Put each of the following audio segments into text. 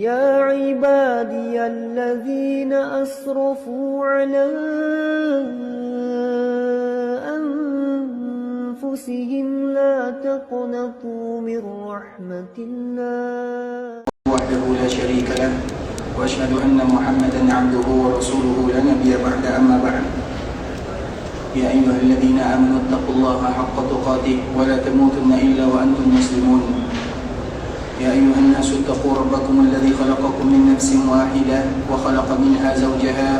يا عبادي الذين أسرفوا على أنفسهم لا تقنطوا من رحمة الله وحده لا شريك له وأشهد أن محمدا عبده ورسوله لا نبي بعد أما بعد يا أيها الذين آمنوا اتقوا الله حق تقاته ولا تموتن إلا وأنتم مسلمون يا أيها الناس اتقوا ربكم الذي خلقكم من نفس واحدة وخلق منها زوجها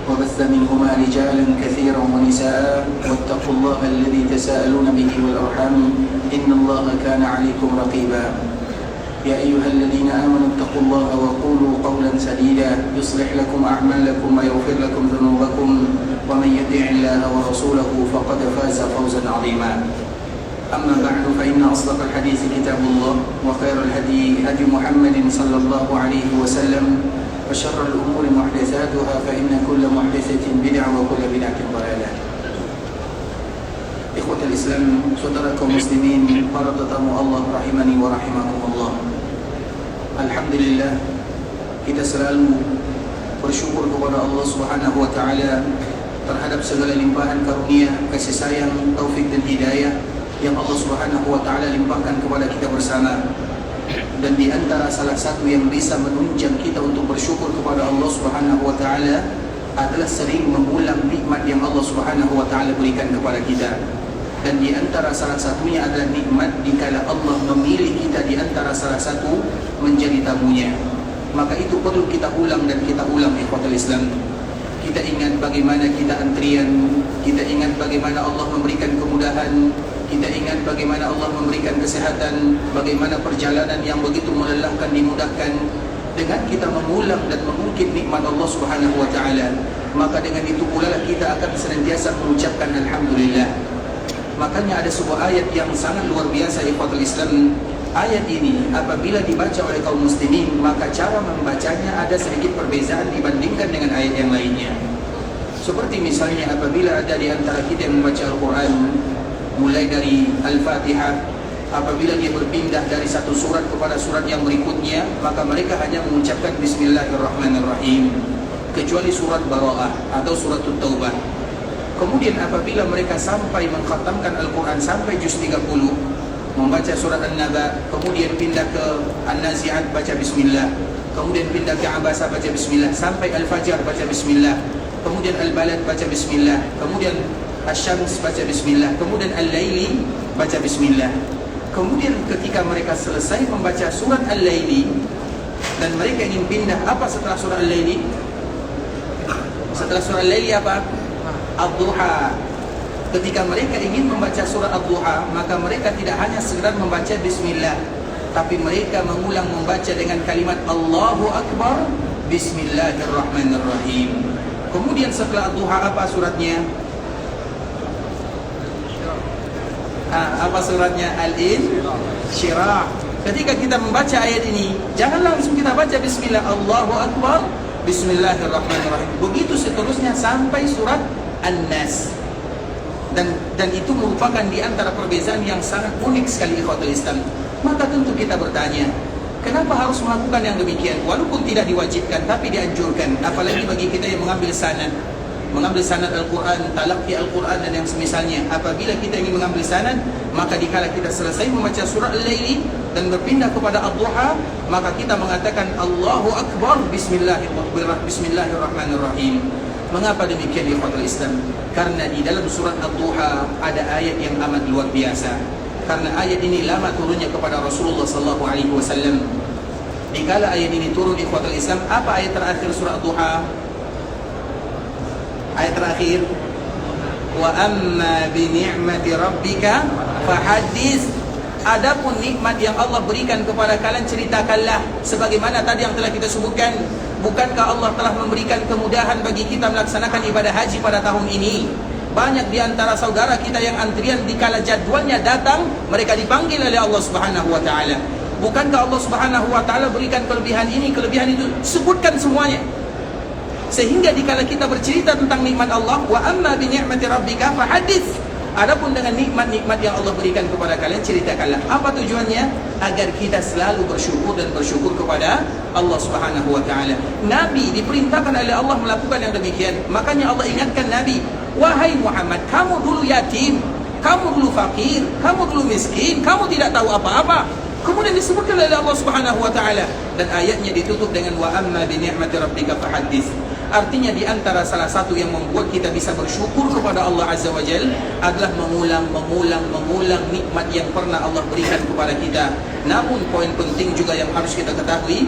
وبث منهما رجالا كثيرا ونساء واتقوا الله الذي تساءلون به والأرحام إن الله كان عليكم رقيبا يا أيها الذين آمنوا اتقوا الله وقولوا قولا سديدا يصلح لكم أعمالكم ويغفر لكم ذنوبكم ومن يطع الله ورسوله فقد فاز فوزا عظيما أما بعد فإن أصدق الحديث كتاب الله وخير الهدي هدي محمد صلى الله عليه وسلم وشر الأمور محدثاتها فإن كل محدثة بدعة وكل بدعة ضلالة. إخوة الإسلام, saudaraku muslimin, para tetamu Allah rahimani wa rahimakumullah. Alhamdulillah, kita selalu bersyukur kepada Allah Subhanahu wa taala terhadap segala limpahan karunia, kasih sayang, taufik dan hidayah yang Allah Subhanahu wa taala limpahkan kepada kita bersama. Dan di antara salah satu yang bisa menunjang kita untuk bersyukur kepada Allah Subhanahu wa taala adalah sering mengulang nikmat yang Allah Subhanahu wa taala berikan kepada kita. Dan di antara salah satunya adalah nikmat dikala Allah memilih kita di antara salah satu menjadi tamunya. Maka itu perlu kita ulang dan kita ulang, ikhwatul Islam. Kita ingat bagaimana kita antrian, kita ingat bagaimana Allah memberikan kemudahan, kita ingat bagaimana Allah memberikan kesehatan, bagaimana perjalanan yang begitu melelahkan dimudahkan. Dengan kita mengulang dan mengungkit nikmat Allah Subhanahu wa taala, maka dengan itu pula lah kita akan senantiasa mengucapkan alhamdulillah. Makanya ada sebuah ayat yang sangat luar biasa, ikhwatul Islam. Ayat ini apabila dibaca oleh kaum muslimin, maka cara membacanya ada sedikit perbezaan dibandingkan dengan ayat yang lainnya. Seperti misalnya apabila ada di antara kita yang membaca Al-Quran mulai dari Al-Fatihah, apabila dia berpindah dari satu surat kepada surat yang berikutnya, maka mereka hanya mengucapkan Bismillahirrahmanirrahim, kecuali surat Bara'ah atau surat Taubah. Kemudian apabila mereka sampai mengkhatamkan Al-Quran sampai juz 30, membaca surat An-Naba, kemudian pindah ke An-Nazi'at baca Bismillah, kemudian pindah ke Abasa baca Bismillah, sampai Al-Fajr baca Bismillah, kemudian Al-Balad baca Bismillah, kemudian Asy-Syams baca Bismillah, kemudian Al-Laili baca Bismillah. Kemudian ketika mereka selesai membaca surat Al-Laili dan mereka ingin pindah, apa setelah surat Al-Laili? Setelah surat Al-Laili apa? Ad-Duha. Ketika mereka ingin membaca surat Ad-Duha, maka mereka tidak hanya sekedar membaca Bismillah, tapi mereka mengulang membaca dengan kalimat Allahu Akbar, Bismillahirrahmanirrahim. Kemudian setelah Ad-Duha apa suratnya? Apa suratnya? Al-Insyirah. Ketika kita membaca ayat ini, jangan langsung kita baca Bismillah, Allahu Akbar, Bismillahirrahmanirrahim. Begitu seterusnya sampai surat An-Nas. Dan itu merupakan di antara perbezaan yang sangat unik sekali, ikhwatul Islam. Maka tentu kita bertanya, kenapa harus melakukan yang demikian? Walaupun tidak diwajibkan, tapi dianjurkan. Apalagi bagi kita yang mengambil sanad Al-Quran, talaqi Al-Quran dan yang semisalnya. Apabila kita ingin mengambil sanad, maka dikala kita selesai membaca surah Al-Laili dan berpindah kepada Ad-Duha, maka kita mengatakan Allahu Akbar, Bismillahirrahmanirrahim. Mengapa demikian, ikhwatul Islam? Karena di dalam surat Ad-Duha ada ayat yang amat luar biasa. Karena ayat ini lama turunnya kepada Rasulullah sallallahu alaihi wasallam. Dikala ayat ini turun, ikhwatul Islam, apa ayat terakhir surat Ad-Duha? Ayat terakhir, wa amma bi ni'mati rabbika fahaddits. Adapun nikmat yang Allah berikan kepada kalian, ceritakanlah. Sebagaimana tadi yang telah kita sebutkan, bukankah Allah telah memberikan kemudahan bagi kita melaksanakan ibadah haji pada tahun ini? Banyak di antara saudara kita yang antrian dikala jadwalnya datang, mereka dipanggil oleh Allah Subhanahu wa taala. Bukankah Allah Subhanahu wa taala berikan kelebihan ini, kelebihan itu? Sebutkan semuanya. Sehingga dikala kita bercerita tentang nikmat Allah, wa amma bi ni'mati rabbika fahaddits, Adapun dengan nikmat-nikmat yang Allah berikan kepada kalian, ceritakanlah. Apa tujuannya? Agar kita selalu bersyukur dan bersyukur kepada Allah Subhanahu wa taala. Nabi diperintahkan oleh Allah melakukan yang demikian. Makanya Allah ingatkan Nabi, wahai Muhammad, kamu dulu yatim, kamu dulu fakir, kamu dulu miskin, kamu tidak tahu apa-apa. Kemudian disebutkan oleh Allah Subhanahu wa taala, dan ayatnya ditutup dengan wa amma bi ni'mati rabbika fahaddits. Artinya di antara salah satu yang membuat kita bisa bersyukur kepada Allah Azza wa Jalla adalah mengulang nikmat yang pernah Allah berikan kepada kita. Namun poin penting juga yang harus kita ketahui,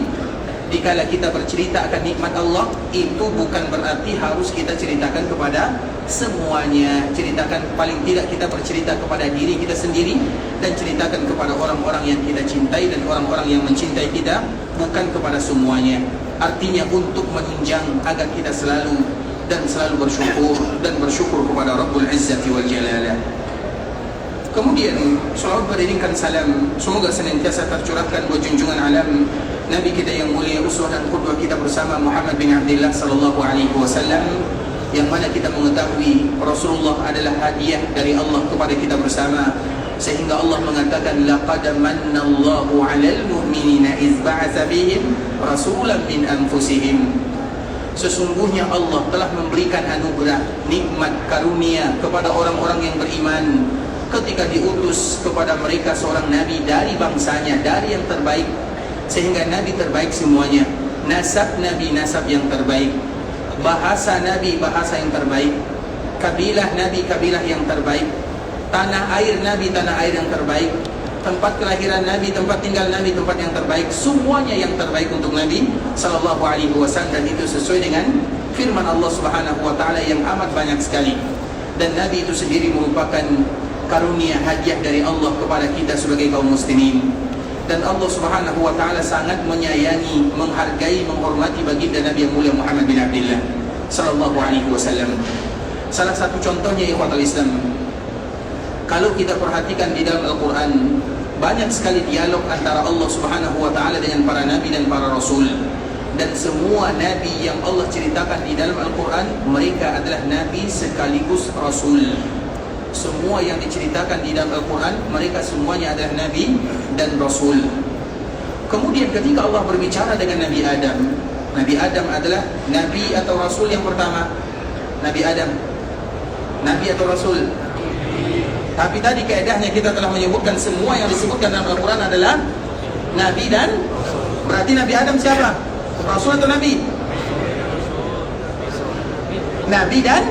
dikala kita bercerita akan nikmat Allah, itu bukan berarti harus kita ceritakan kepada semuanya. Ceritakan, paling tidak kita bercerita kepada diri kita sendiri, dan ceritakan kepada orang-orang yang kita cintai dan orang-orang yang mencintai kita, bukan kepada semuanya. Artinya untuk menunjang agar kita selalu bersyukur kepada Rabbul Izzati wal Jalalah. Kemudian salawat beriringkan salam semoga senantiasa tercurahkan buat junjungan alam Nabi kita yang mulia, uswah dan qudwah kita bersama, Muhammad bin Abdullah sallallahu alaihi wasallam, yang mana kita mengetahui Rasulullah adalah hadiah dari Allah kepada kita bersama, sehingga Allah mengatakan laqad mannallahu 'alal mu'minina iz ba'atsa bihim rasulan min anfusihim. Sesungguhnya Allah telah memberikan anugerah, nikmat, karunia kepada orang-orang yang beriman ketika diutus kepada mereka seorang nabi dari bangsanya, dari yang terbaik, sehingga nabi terbaik semuanya. Nasab nabi nasab yang terbaik, bahasa nabi bahasa yang terbaik, kabilah nabi kabilah yang terbaik, tanah air nabi tanah air yang terbaik, tempat kelahiran nabi, tempat tinggal nabi, tempat yang terbaik, semuanya yang terbaik untuk nabi sallallahu alaihi wasallam. Dan itu sesuai dengan firman Allah Subhanahu wa taala yang amat banyak sekali. Dan nabi itu sendiri merupakan karunia, hadiah dari Allah kepada kita sebagai kaum muslimin. Dan Allah Subhanahu wa taala sangat menyayangi, menghargai, menghormati baginda Nabi yang mulia Muhammad bin Abdullah sallallahu alaihi wasallam. Salah satu contohnya ikhwatul Islam, kalau kita perhatikan di dalam Al-Quran, banyak sekali dialog antara Allah Subhanahu wa taala dengan para nabi dan para rasul. Dan semua nabi yang Allah ceritakan di dalam Al-Quran, mereka adalah nabi sekaligus rasul. Semua yang diceritakan di dalam Al-Quran, mereka semuanya adalah nabi dan rasul. Kemudian ketika Allah berbicara dengan Nabi Adam, Nabi Adam adalah nabi atau rasul yang pertama? Nabi Adam, nabi atau rasul? Tapi tadi kaedahnya kita telah menyebutkan semua yang disebutkan dalam Al-Quran adalah nabi dan berarti Nabi Adam siapa? Rasul atau nabi? Nabi dan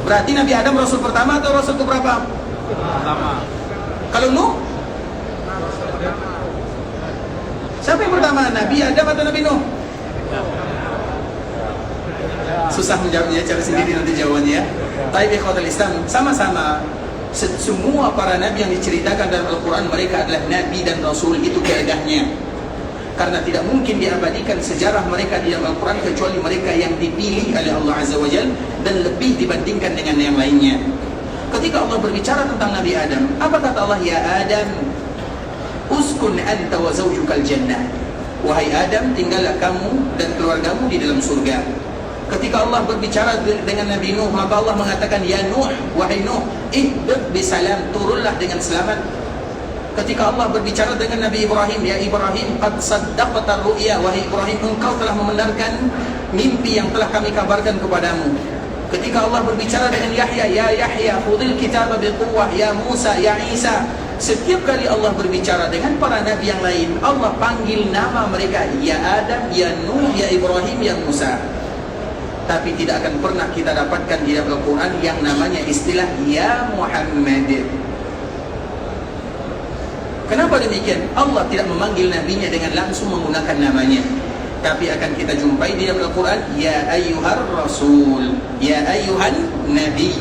berarti Nabi Adam rasul pertama atau rasul keberapa? Pertama. Kalau Nuh? Siapa yang pertama? Nabi Adam atau Nabi Nuh? Susah menjawabnya, cari sendiri nanti jawabannya ya. Tapi ikhwatul Islam, sama-sama semua para nabi yang diceritakan dalam Al-Quran, mereka adalah nabi dan rasul. Itu kaedahnya. Karena tidak mungkin diabadikan sejarah mereka di dalam Al-Quran kecuali mereka yang dipilih oleh Allah Azza wa Jalla dan lebih dibandingkan dengan yang lainnya. Ketika Allah berbicara tentang Nabi Adam, apa kata Allah? Ya Adam, uskun anta wa zawjukal jannah. Wahai Adam, tinggallah kamu dan keluargamu di dalam surga. Ketika Allah berbicara dengan Nabi Nuh, maka Allah mengatakan, Ya Nuh, wahai Nuh, ihbib bisalam, turunlah dengan selamat. Ketika Allah berbicara dengan Nabi Ibrahim, Ya Ibrahim, qad saddaqta ru'ya, wahai Ibrahim, engkau telah membenarkan mimpi yang telah kami kabarkan kepadamu. Ketika Allah berbicara dengan Yahya, Ya Yahya, khudhil kitaba biquwwah, Ya Musa, Ya Isa. Setiap kali Allah berbicara dengan para nabi yang lain, Allah panggil nama mereka, Ya Adam, Ya Nuh, Ya Ibrahim, Ya Musa. Tapi tidak akan pernah kita dapatkan di dalam Al-Quran yang namanya istilah Ya Muhammad. Kenapa demikian? Allah tidak memanggil nabinya dengan langsung menggunakan namanya, tapi akan kita jumpai di dalam Al-Quran, Ya ayyuhar rasul, Ya ayyuhan nabi.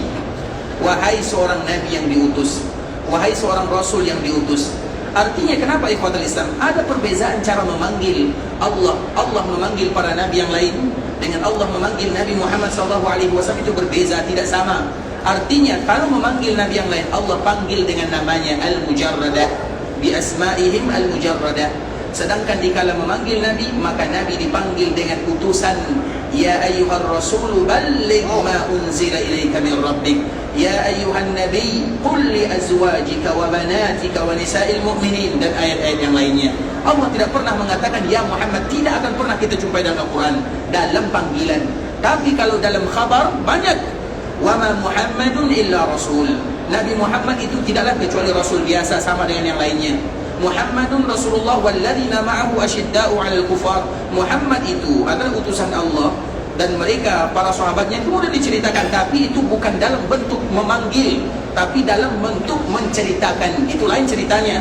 Wahai seorang nabi yang diutus, wahai seorang rasul yang diutus. Artinya kenapa ikhwatul Islam? Ada perbezaan cara memanggil Allah. Allah memanggil para nabi yang lain dengan Allah memanggil Nabi Muhammad SAW itu berbeza, tidak sama. Artinya kalau memanggil nabi yang lain, Allah panggil dengan namanya Al-Mujarradah, bi asma'ihim Al-Mujarradah. Sedangkan dikala memanggil nabi, maka nabi dipanggil dengan utusan, Ya ayyuhar rasulu balligh ma unzila ilaika min rabbik. Ya ayyuhan nabi qul li azwajika wa banatika wa nisa'il mu'minin, dan ayat-ayat yang lainnya. Allah tidak pernah mengatakan ya Muhammad, tidak akan pernah kita jumpai dalam Al-Quran dalam panggilan. Tapi kalau dalam khabar banyak, wa ma Muhammadun illa rasul. Nabi Muhammad itu tidaklah kecuali rasul biasa, sama dengan yang lainnya. Muhammadun Rasulullah walladzina ma'ahu asyidda'u 'alal kufar. Muhammad itu adalah utusan Allah, dan mereka para sahabatnya itu sudah diceritakan, tapi itu bukan dalam bentuk memanggil, tapi dalam bentuk menceritakan. Itu lain ceritanya.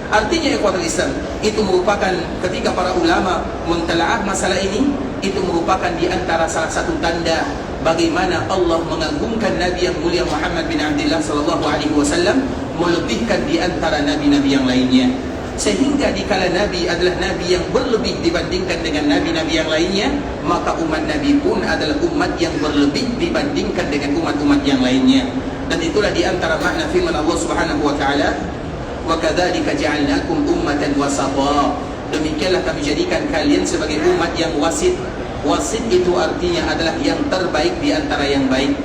Artinya ikhwatul Islam, itu merupakan ketika para ulama mentelaah masalah ini, itu merupakan di antara salah satu tanda bagaimana Allah mengagungkan Nabi yang mulia Muhammad bin Abdullah sallallahu alaihi wasallam, melebihkan di antara nabi-nabi yang lainnya. Sehingga dikala Nabi adalah Nabi yang berlebih dibandingkan dengan Nabi-Nabi yang lainnya, maka umat Nabi pun adalah umat yang berlebih dibandingkan dengan umat-umat yang lainnya. Dan itulah di antara makna firman Allah Subhanahu wa taala, wa kadzalika ja'alnakum ummatan wasata. Demikianlah kami jadikan kalian sebagai umat yang wasit. Wasit itu artinya adalah yang terbaik di antara yang baik.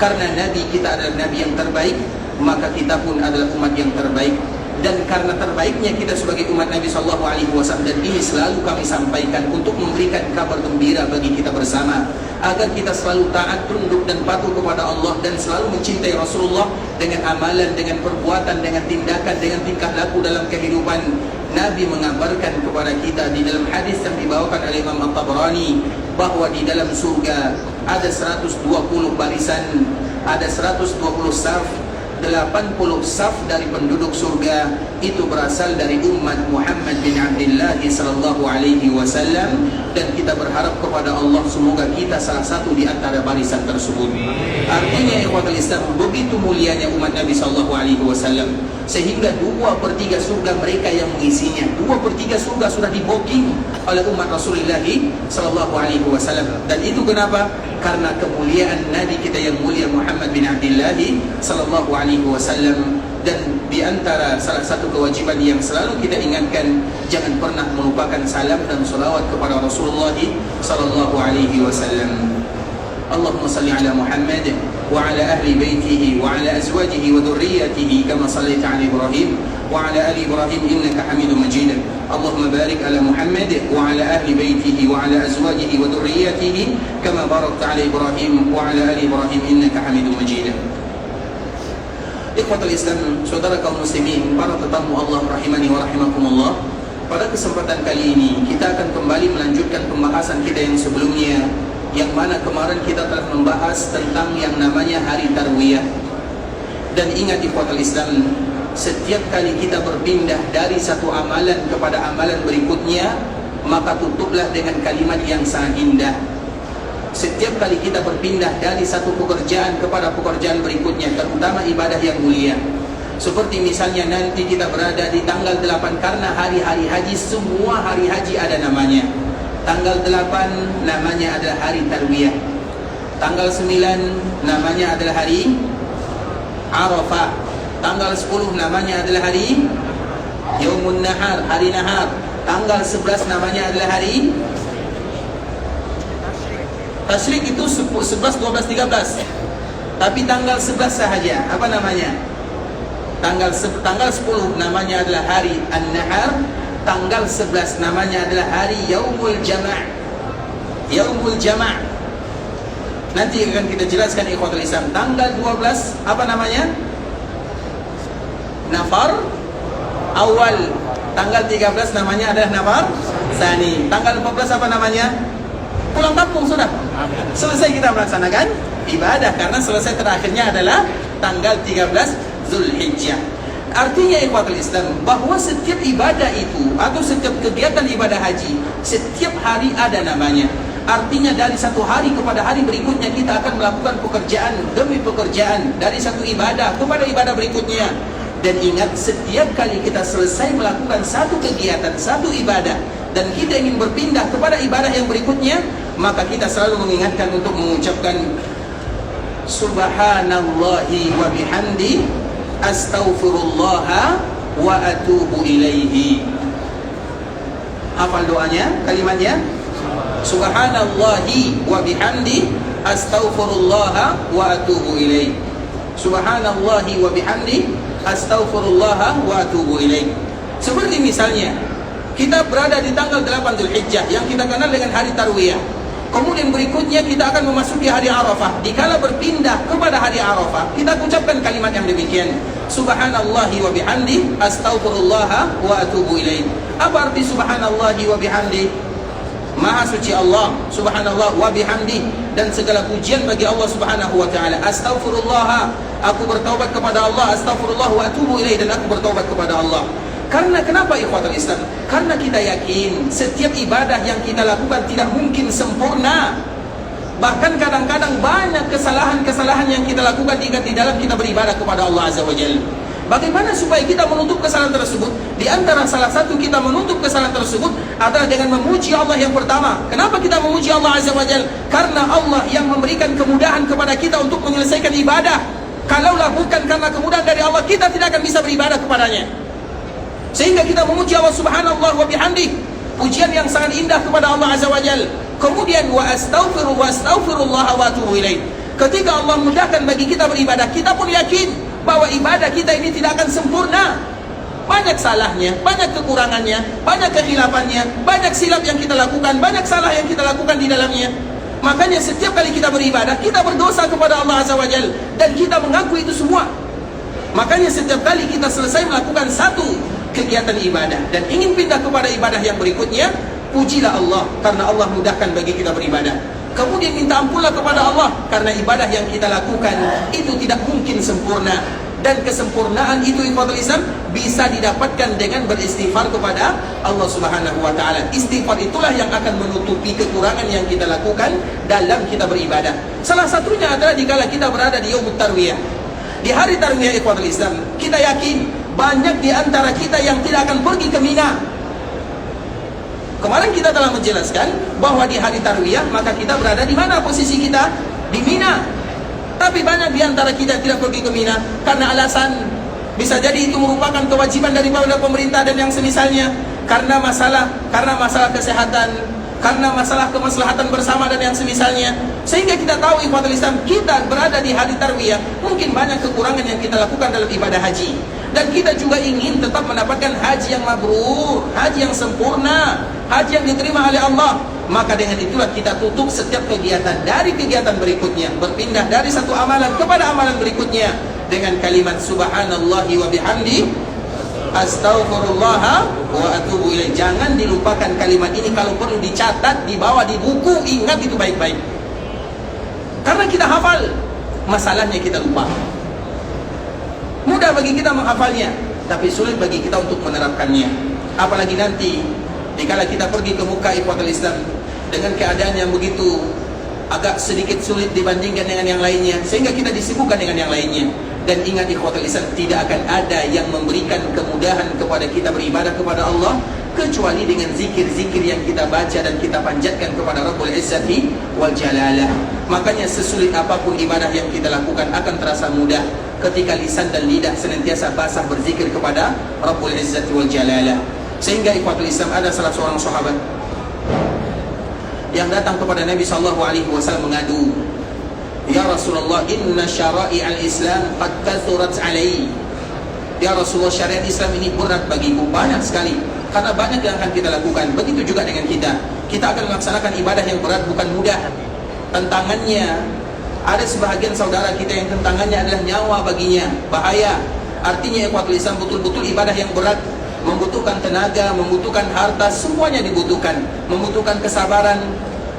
Karena Nabi kita adalah Nabi yang terbaik, maka kita pun adalah umat yang terbaik. Dan karena terbaiknya kita sebagai umat Nabi SAW, dan ini selalu kami sampaikan untuk memberikan kabar gembira bagi kita bersama, agar kita selalu taat, tunduk dan patuh kepada Allah, dan selalu mencintai Rasulullah dengan amalan, dengan perbuatan, dengan tindakan, dengan tingkah laku dalam kehidupan. Nabi mengabarkan kepada kita di dalam hadis yang dibawakan oleh Imam At-Tabrani, bahwa di dalam surga ada 120 barisan, ada 120 saf, 80 saf dari penduduk surga itu berasal dari umat Muhammad bin Abdullah sallallahu alaihi wasallam, dan kita berharap kepada Allah semoga kita salah satu di antara barisan tersebut. Artinya ikhwatul Islam, begitu mulianya umat Nabi sallallahu alaihi wasallam, sehingga 2/3 surga mereka yang mengisinya. 2/3 surga sudah di-booking oleh umat Rasulullah sallallahu alaihi wasallam. Dan itu kenapa? Karena kemuliaan Nabi kita yang mulia Muhammad bin Abdullah sallallahu alaihi wasallam. Dan di antara salah satu kewajiban yang selalu kita ingatkan, jangan pernah melupakan salam dan salawat kepada Rasulullah sallallahu alaihi wasallam. Allahumma salli ala Muhammad wa ala ahli baitihi wa ala azwajihi wa dhurriyyatihi kama sallaita ala Ibrahim wa ala ali Ibrahim innaka Hamidum Majid. Allahumma barik ala Muhammad wa ala ahli baitihi wa ala azwajihi wa dhurriyyatihi kama barakta ala Ibrahim wa ala ali Ibrahim innaka Hamidum Majid. Ikhwatul Islam, saudara kaum muslimin, para tetamu Allah rahimani wa rahimakumullah. Pada kesempatan kali ini kita akan kembali melanjutkan pembahasan kita yang sebelumnya, yang mana kemarin kita telah membahas tentang yang namanya hari Tarwiyah. Dan ingat ikhwatul Islam, setiap kali kita berpindah dari satu amalan kepada amalan berikutnya, maka tutuplah dengan kalimat yang sangat indah. Setiap kali kita berpindah dari satu pekerjaan kepada pekerjaan berikutnya, terutama ibadah yang mulia, seperti misalnya nanti kita berada di tanggal 8, karena hari-hari haji, semua hari haji ada namanya. Tanggal 8 namanya adalah hari Tarwiyah. Tanggal 9 namanya adalah hari Arafah. Tanggal 10 namanya adalah hari Yaumun Nahar, hari Nahar. Tanggal 11 namanya adalah hari Tasyrik, itu 11, 12, 13. Tapi tanggal 11 sahaja, apa namanya? Tanggal 10 namanya adalah hari An-Nahar. Tanggal 11 namanya adalah hari Yaumul Jama'. Yaumul Jama'. Nanti akan kita jelaskan ikhwatul Islam. Tanggal 12 apa namanya? Nafar Awal. Tanggal 13 namanya adalah Nafar Tsani. Tanggal 14 apa namanya? Pulang kampung sudah. Selesai kita melaksanakan ibadah, karena selesai terakhirnya adalah tanggal 13 Zulhijjah. Artinya ikhwatul Islam, bahwa setiap ibadah itu atau setiap kegiatan ibadah haji, setiap hari ada namanya. Artinya dari satu hari kepada hari berikutnya kita akan melakukan pekerjaan demi pekerjaan, dari satu ibadah kepada ibadah berikutnya. Dan ingat, setiap kali kita selesai melakukan satu kegiatan, satu ibadah, dan kita ingin berpindah kepada ibadah yang berikutnya, maka kita selalu mengingatkan untuk mengucapkan Subhanallahi wa bihamdi astaghfirullah wa atubu ilaihi. Hafal doanya, kalimatnya? Subhanallahi wa bihamdi astaghfirullah wa atubu ilaihi. Subhanallahi wa bihamdi, astaghfirullah wa atubu ilaih. Seperti misalnya kita berada di tanggal 8 Zulhijjah yang kita kenal dengan hari Tarwiyah. Kemudian berikutnya kita akan memasuki hari Arafah. Dikala berpindah kepada hari Arafah, kita ucapkan kalimat yang demikian. Subhanallahi wa bihamdi, astaghfirullah wa atubu ilaih. Apa arti subhanallahi wa bihamdi? Maha suci Allah, subhanallah, wa bihamdi, dan segala pujian bagi Allah Subhanahu wa taala. Astaghfirullah, aku bertaubat kepada Allah. Astaghfirullah wa atubu ilaih, dan aku bertaubat kepada Allah. Karena kenapa ikhwatul Islam? Karena kita yakin setiap ibadah yang kita lakukan tidak mungkin sempurna. Bahkan kadang-kadang banyak kesalahan-kesalahan yang kita lakukan di dalam kita beribadah kepada Allah Azza wa Jalla. Bagaimana supaya kita menutup kesalahan tersebut? Di antara salah satu kita menutup kesalahan tersebut adalah dengan memuji Allah yang pertama. Kenapa kita memuji Allah Azza wa Jalla? Karena Allah yang memberikan kemudahan kepada kita untuk menyelesaikan ibadah. Kalaulah bukan karena kemudahan dari Allah, kita tidak akan bisa beribadah kepadanya. Sehingga kita memuji Allah subhanallah wa bihamdi, pujian yang sangat indah kepada Allah Azza wa Jalla. Kemudian wa astaghfirullah wa atubu ilaih. Ketika Allah mudahkan bagi kita beribadah, kita pun yakin bahwa ibadah kita ini tidak akan sempurna. Banyak salahnya, banyak kekurangannya, banyak kekhilafannya, banyak silap yang kita lakukan, banyak salah yang kita lakukan di dalamnya. Makanya setiap kali kita beribadah, kita berdosa kepada Allah Azza wa Jalla, dan kita mengaku itu semua. Makanya setiap kali kita selesai melakukan satu kegiatan ibadah dan ingin pindah kepada ibadah yang berikutnya, pujilah Allah karena Allah mudahkan bagi kita beribadah. Kemudian minta ampunlah kepada Allah karena ibadah yang kita lakukan itu tidak mungkin sempurna, dan kesempurnaan itu ikhwatul Islam bisa didapatkan dengan beristighfar kepada Allah Subhanahu wa taala. Istighfar itulah yang akan menutupi kekurangan yang kita lakukan dalam kita beribadah. Salah satunya adalah dikala kita berada di Yaumut Tarwiyah. Di hari Tarwiyah ikhwatul Islam, kita yakin banyak di antara kita yang tidak akan pergi ke Mina. Kemarin kita telah menjelaskan bahwa di hari Tarwiyah maka kita berada di mana posisi kita? Di Mina. Tapi banyak di antara kita tidak pergi ke Mina karena alasan bisa jadi itu merupakan kewajiban daripada pemerintah dan yang semisalnya, karena masalah kesehatan, karena masalah kemaslahatan bersama dan yang semisalnya. Sehingga kita tahu ikhwatul Islam, kita berada di hari Tarwiyah, mungkin banyak kekurangan yang kita lakukan dalam ibadah haji, dan kita juga ingin tetap mendapatkan haji yang mabrur, haji yang sempurna, haji yang diterima oleh Allah. Maka dengan itulah kita tutup setiap kegiatan dari kegiatan berikutnya, berpindah dari satu amalan kepada amalan berikutnya dengan kalimat subhanallahi wa bihamdi, astaghfirullah wa atubu ilaih. Jangan dilupakan kalimat ini, kalau perlu dicatat, dibawa di buku, ingat itu baik-baik. Karena kita hafal, masalahnya kita lupa. Mudah bagi kita menghafalnya, tapi sulit bagi kita untuk menerapkannya. Apalagi nanti dikala kita pergi ke muka ikhwatul Islam dengan keadaan yang begitu agak sedikit sulit dibandingkan dengan yang lainnya, sehingga kita disibukkan dengan yang lainnya. Dan ingat ikhwatul Islam, tidak akan ada yang memberikan kemudahan kepada kita beribadah kepada Allah kecuali dengan zikir-zikir yang kita baca dan kita panjatkan kepada Rabbul Izzati wal Jalalah. Makanya sesulit apapun ibadah yang kita lakukan akan terasa mudah ketika lisan dan lidah senantiasa basah berzikir kepada Rabbul Izzati wal Jalalah. Sehingga ikhwatul Islam, ada salah seorang sahabat yang datang kepada Nabi SAW mengadu, ya Rasulullah, inna syara'i al-Islam qad kathurat alai. Ya Rasulullah, syariat Islam ini berat bagiku, banyak sekali, karena banyak yang akan kita lakukan. Begitu juga dengan kita akan melaksanakan ibadah yang berat, bukan mudah. Tantangannya, ada sebahagian saudara kita yang tantangannya adalah nyawa baginya, bahaya. Artinya ikhwatul Islam, betul-betul ibadah yang berat, membutuhkan tenaga, membutuhkan harta, semuanya dibutuhkan, membutuhkan kesabaran,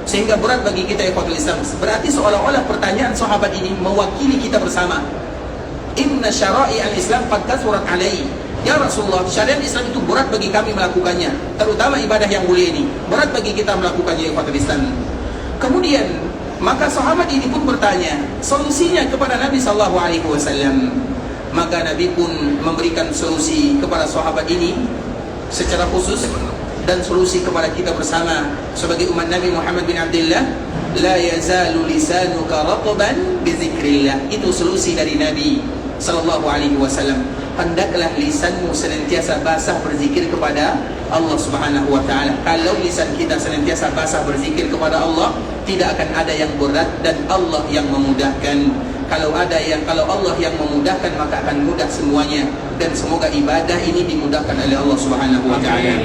sehingga berat bagi kita ikhwatul Islam. Berarti seolah-olah pertanyaan sahabat ini mewakili kita bersama. Inna syara'i al-Islam qad kathurat alai. Ya Rasulullah, syariat Islam itu berat bagi kami melakukannya, terutama ibadah yang mulia ini berat bagi kita melakukannya ikhwatul Islam. Kemudian maka sahabat ini pun bertanya solusinya kepada Nabi SAW. Maka Nabi pun memberikan solusi kepada sahabat ini secara khusus, dan solusi kepada kita bersama sebagai umat Nabi Muhammad bin Abdullah. La yazalu lisanuka ratban bi zikrillah. Itu solusi dari Nabi SAW. Hendaklah lisanmu senantiasa basah berzikir kepada Allah Subhanahu wa taala. Kalau lisan kita senantiasa basah berzikir kepada Allah, tidak akan ada yang berat dan Allah yang memudahkan. kalau Allah yang memudahkan maka akan mudah semuanya, dan semoga ibadah ini dimudahkan oleh Allah Subhanahu wa taala.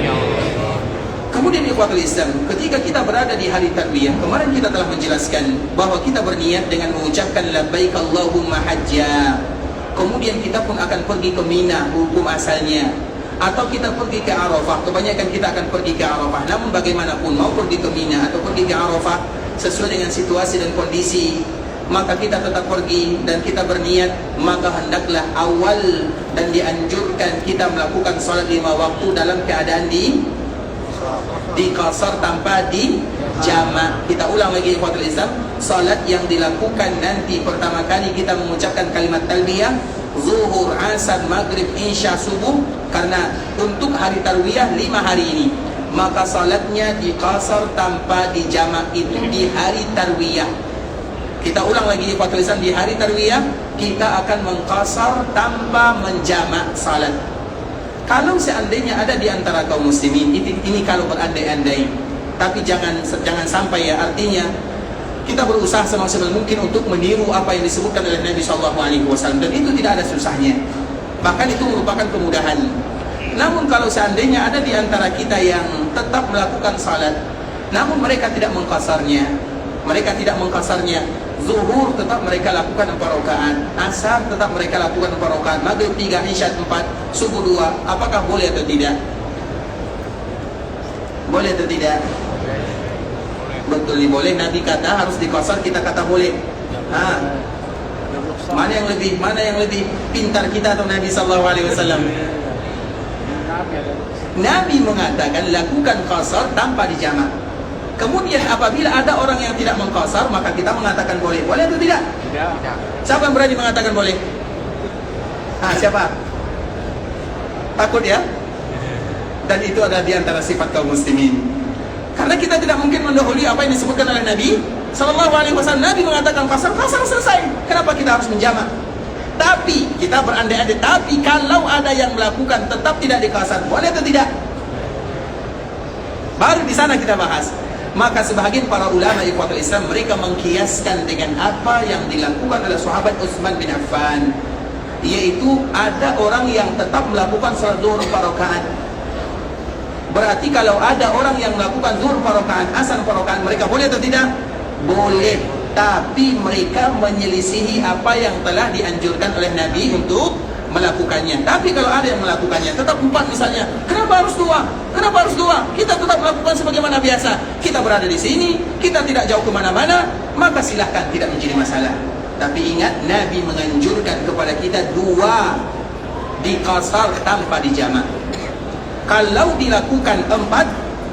Kemudian ikhwatul Islam, ketika kita berada di hari tarwiyah, kemarin kita telah menjelaskan bahwa kita berniat dengan mengucapkan labbaik Allahumma hajja. Kemudian kita pun akan pergi ke Mina, hukum asalnya, atau kita pergi ke Arafah. Kebanyakan kita akan pergi ke Arafah. Namun bagaimanapun, mau pergi ke Mina atau pergi ke Arafah, sesuai dengan situasi dan kondisi, maka kita tetap pergi dan kita berniat. Maka hendaklah awal dan dianjurkan kita melakukan salat 5 waktu dalam keadaan di qasar tanpa di jamak. Kita ulang lagi ikhwatul Islam, salat yang dilakukan nanti pertama kali kita mengucapkan kalimat talbiyah, zuhur, asar, maghrib, isya, subuh. Karena untuk hari tarwiyah 5 hari ini, maka salatnya di qasar tanpa di jamak, itu di hari tarwiyah. Kita ulang lagi ikhwatul Islam, di hari tarwiyah kita akan mengqasar tanpa menjamak salat. Kalau seandainya ada di antara kaum muslimin, ini kalau berandai-andai, tapi jangan sampai ya, artinya kita berusaha semaksimal mungkin untuk meniru apa yang disebutkan oleh Nabi SAW, dan itu tidak ada susahnya, bahkan itu merupakan kemudahan. Namun kalau seandainya ada di antara kita yang tetap melakukan salat, namun mereka tidak mengqasarnya, zuhur tetap mereka lakukan 4 rakaat, asar tetap mereka lakukan 4 rakaat, maghrib 3, isya 4, subuh 2, apakah boleh atau tidak? Boleh atau tidak? Betul, boleh. Nabi kata harus diqasar, kita kata boleh. Mana yang lebih pintar, kita atau Nabi SAW? Nabi mengatakan lakukan qasar tanpa dijamak. Kemudian apabila ada orang yang tidak mengqasar, maka kita mengatakan boleh. Boleh atau tidak? Tidak. Siapa yang berani mengatakan boleh? Siapa? Takut ya? Dan itu adalah di antara sifat kaum muslimin. Karena kita tidak mungkin mendahului apa yang disebutkan oleh Nabi SAW. Nabi mengatakan qasar selesai. Kenapa kita harus menjamak? Tapi kita berandai-andai, tapi kalau ada yang melakukan tetap tidak diqasar, boleh atau tidak? Baru di sana kita bahas. Maka sebahagian para ulama ikhwatul Islam, mereka mengkiaskan dengan apa yang dilakukan oleh sahabat Utsman bin Affan, yaitu ada orang yang tetap melakukan salat zuhur 4 rakaat. Berarti kalau ada orang yang melakukan zuhur 4 rakaat, asar 4 rakaat, mereka boleh atau tidak? Boleh. Tapi mereka menyelisihi apa yang telah dianjurkan oleh Nabi untuk melakukannya. Tapi kalau ada yang melakukannya tetap 4 misalnya, kenapa harus 2? Kenapa harus 2? Kita tetap melakukan sebagaimana biasa. Kita berada di sini, kita tidak jauh kemana-mana, maka silahkan, tidak menjadi masalah. Tapi ingat, Nabi menganjurkan kepada kita 2 diqasar tanpa dijamak. Kalau dilakukan 4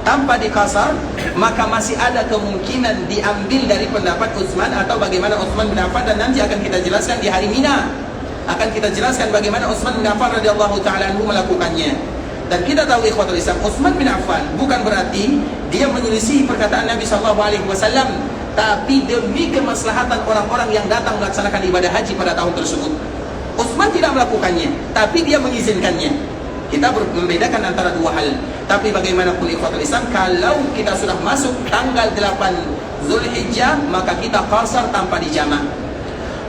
tanpa diqasar, maka masih ada kemungkinan diambil dari pendapat Utsman atau bagaimana Utsman bin Affan, dan nanti akan kita jelaskan di hari Mina. Akan kita jelaskan bagaimana Utsman bin Affan radhiyallahu taala anhu melakukannya. Dan kita tahu ikhwatul Islam, Utsman bin Affan bukan berarti dia menyelisih perkataan Nabi SAW, tapi demi kemaslahatan orang-orang yang datang melaksanakan ibadah haji pada tahun tersebut, Utsman tidak melakukannya, tapi dia mengizinkannya. Kita membedakan antara 2 hal. Tapi bagaimanapun ikhwatul Islam, kalau kita sudah masuk tanggal 8 Zulhijjah, maka kita qasar tanpa dijamak.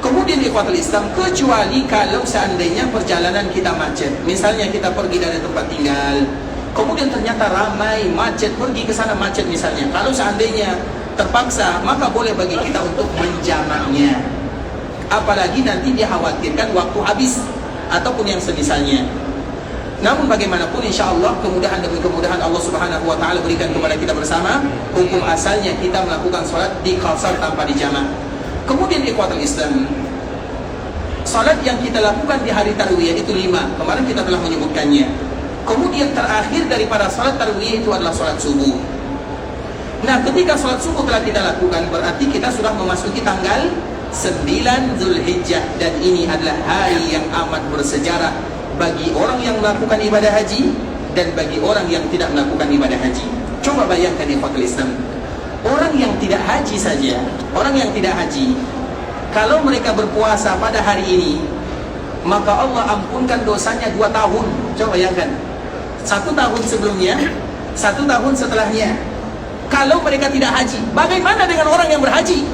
Kemudian ikhwatul Islam, kecuali kalau seandainya perjalanan kita macet. Misalnya kita pergi dari tempat tinggal, kemudian ternyata ramai, macet, pergi ke sana macet misalnya. Kalau seandainya terpaksa, maka boleh bagi kita untuk menjamaknya. Apalagi nanti dia khawatirkan waktu habis ataupun yang semisalnya. Namun bagaimanapun, insya Allah kemudahan demi kemudahan Allah Subhanahu wa taala berikan kepada kita bersama. Hukum asalnya kita melakukan salat di qasar tanpa dijamak. Kemudian ikhwatul Islam, salat yang kita lakukan di hari tarwiyah itu 5. Kemarin kita telah menyebutkannya. Kemudian terakhir daripada salat tarwiyah itu adalah salat subuh. Nah, ketika salat subuh telah kita lakukan, berarti kita sudah memasuki tanggal 9 Zulhijjah, dan ini adalah hari yang amat bersejarah bagi orang yang melakukan ibadah haji dan bagi orang yang tidak melakukan ibadah haji. Coba bayangkan ikhwatul Islam, orang yang tidak haji saja, orang yang tidak haji, kalau mereka berpuasa pada hari ini, maka Allah ampunkan dosanya 2 tahun. Coba bayangkan, 1 tahun sebelumnya, 1 tahun setelahnya. Kalau mereka tidak haji, bagaimana dengan orang yang berhaji?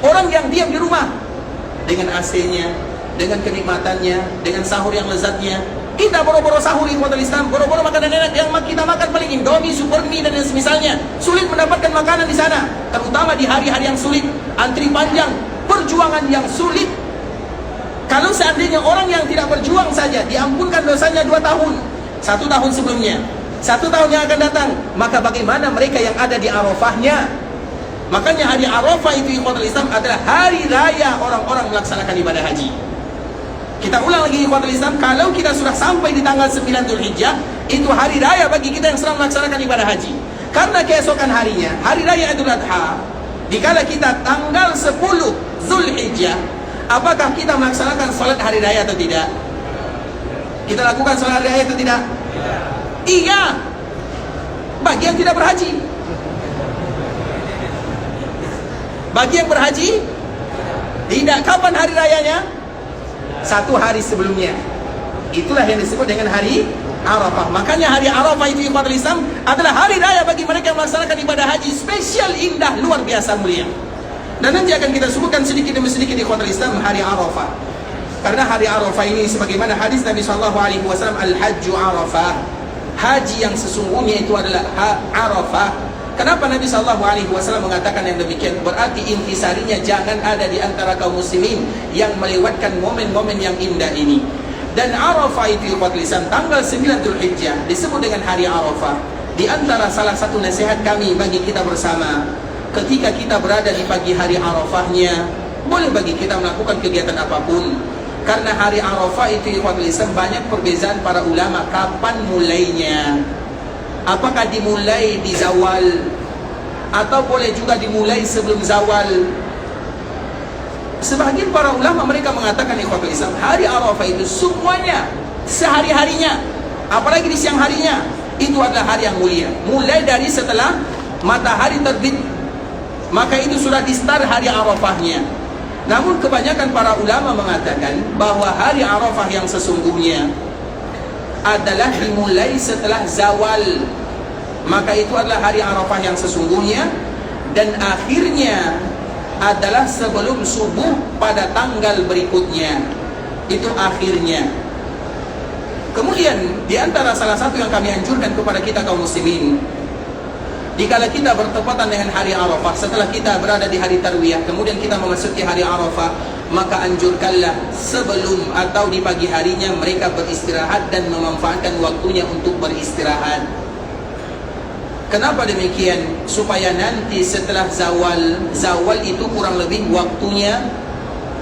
Orang yang diam di rumah dengan AC-nya, dengan kenikmatannya, dengan sahur yang lezatnya. Kita boro-boro sahur ikhwatul Islam, boro-boro makanan enak yang kita makan paling Indomie, super mie dan semisalnya. Sulit mendapatkan makanan di sana, terutama di hari-hari yang sulit, antri panjang, perjuangan yang sulit. Kalau seandainya orang yang tidak berjuang saja diampunkan dosanya 2 tahun, 1 tahun sebelumnya, 1 tahun yang akan datang, maka bagaimana mereka yang ada di Arafahnya? Makanya hari Arafah itu ikhwatul Islam adalah hari raya orang-orang melaksanakan ibadah haji. Kita ulang lagi ikhwatul Islam, kalau kita sudah sampai di tanggal 9 Dzulhijjah, itu hari raya bagi kita yang sedang melaksanakan ibadah haji. Karena keesokan harinya, hari raya Idul Adha, dikala kita tanggal 10 Dzulhijjah, apakah kita melaksanakan salat hari raya atau tidak? Kita lakukan salat hari raya atau tidak? Iya. Bagi yang tidak berhaji. Bagi yang berhaji, tidak. Kapan hari rayanya? 1 hari sebelumnya. Itulah yang disebut dengan hari Arafah. Makanya hari Arafah itu ikhwatul Islam adalah hari raya bagi mereka yang melaksanakan ibadah haji, spesial, indah, luar biasa mulia. Dan nanti akan kita sebutkan sedikit demi sedikit ikhwatul Islam hari Arafah. Karena hari Arafah ini sebagaimana hadis Nabi SAW, Al-Hajju Arafah, haji yang sesungguhnya itu adalah Arafah. Kenapa Nabi SAW mengatakan yang demikian? Berarti intisarinya jangan ada di antara kaum muslimin yang melewatkan momen-momen yang indah ini. Dan Arafah itu ikhwatul Islam tanggal 9 Dzulhijjah disebut dengan hari Arafah. Di antara salah satu nasihat kami bagi kita bersama, ketika kita berada di pagi hari Arafahnya, boleh bagi kita melakukan kegiatan apapun. Karena hari Arafah itu ikhwatul Islam banyak perbezaan para ulama kapan mulainya. Apakah dimulai di zawal atau boleh juga dimulai sebelum zawal? Sebahagian para ulama mereka mengatakan ikhwatul Islam, hari Arafah itu semuanya sehari-harinya, apalagi di siang harinya, itu adalah hari yang mulia. Mulai dari setelah matahari terbit, maka itu sudah di start hari Arafahnya. Namun kebanyakan para ulama mengatakan bahwa hari Arafah yang sesungguhnya adalah dimulai setelah zawal, maka itu adalah hari Arafah yang sesungguhnya. Dan akhirnya adalah sebelum subuh pada tanggal berikutnya, itu akhirnya. Kemudian di antara salah satu yang kami anjurkan kepada kita kaum muslimin, dikala kita bertepatan dengan hari Arafah, setelah kita berada di hari Tarwiyah, kemudian kita memasuki hari Arafah, maka anjurkanlah sebelum atau di pagi harinya mereka beristirahat dan memanfaatkan waktunya untuk beristirahat. Kenapa demikian? Supaya nanti setelah zawal itu kurang lebih waktunya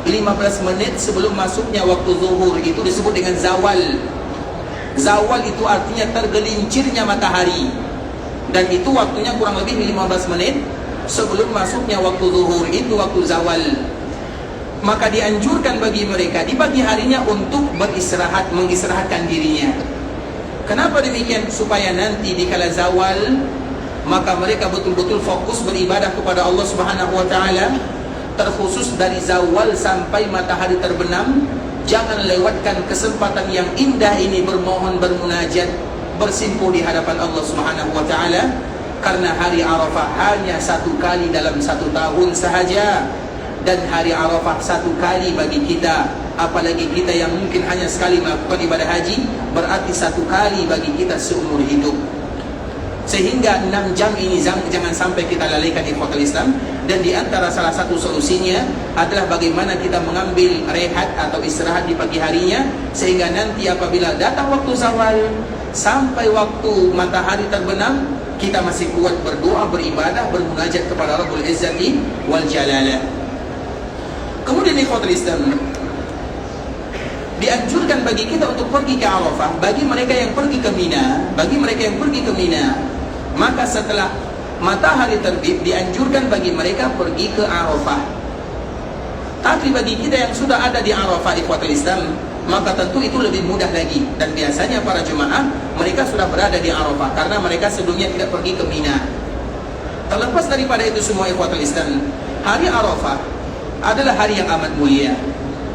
15 menit sebelum masuknya waktu zuhur, itu disebut dengan zawal. Zawal itu artinya tergelincirnya matahari, dan itu waktunya kurang lebih 15 menit sebelum masuknya waktu zuhur, itu waktu zawal. Maka dianjurkan bagi mereka di pagi harinya untuk beristirahat, mengistirahatkan dirinya. Kenapa demikian? Supaya nanti di kala zawal, maka mereka betul-betul fokus beribadah kepada Allah Subhanahu wa taala. Terkhusus dari zawal sampai matahari terbenam, jangan lewatkan kesempatan yang indah ini bermohon, bermunajat, bersimpuh di hadapan Allah Subhanahu wa taala. Karena hari Arafah hanya 1 kali dalam 1 tahun sahaja, dan hari Arafah 1 kali bagi kita, apalagi kita yang mungkin hanya sekali melakukan ibadah haji, berarti 1 kali bagi kita seumur hidup. Sehingga 6 jam ini jangan sampai kita lalaikan ikhwatul Islam. Dan di antara salah satu solusinya adalah bagaimana kita mengambil rehat atau istirahat di pagi harinya, sehingga nanti apabila datang waktu zawal sampai waktu matahari terbenam, kita masih kuat berdoa, beribadah, bermunajat kepada Rabbul Izzati wal Jalalah. Kemudian ikhwatul Islam, dianjurkan bagi kita untuk pergi ke Arafah. Bagi mereka yang pergi ke Mina, maka setelah matahari terbit dianjurkan bagi mereka pergi ke Arafah. Tapi bagi kita yang sudah ada di Arafah ikhwatul Islam, maka tentu itu lebih mudah lagi. Dan biasanya para jemaah mereka sudah berada di Arafah karena mereka sebelumnya tidak pergi ke Mina. Terlepas daripada itu semua ikhwatul Islam, hari Arafah adalah hari yang amat mulia.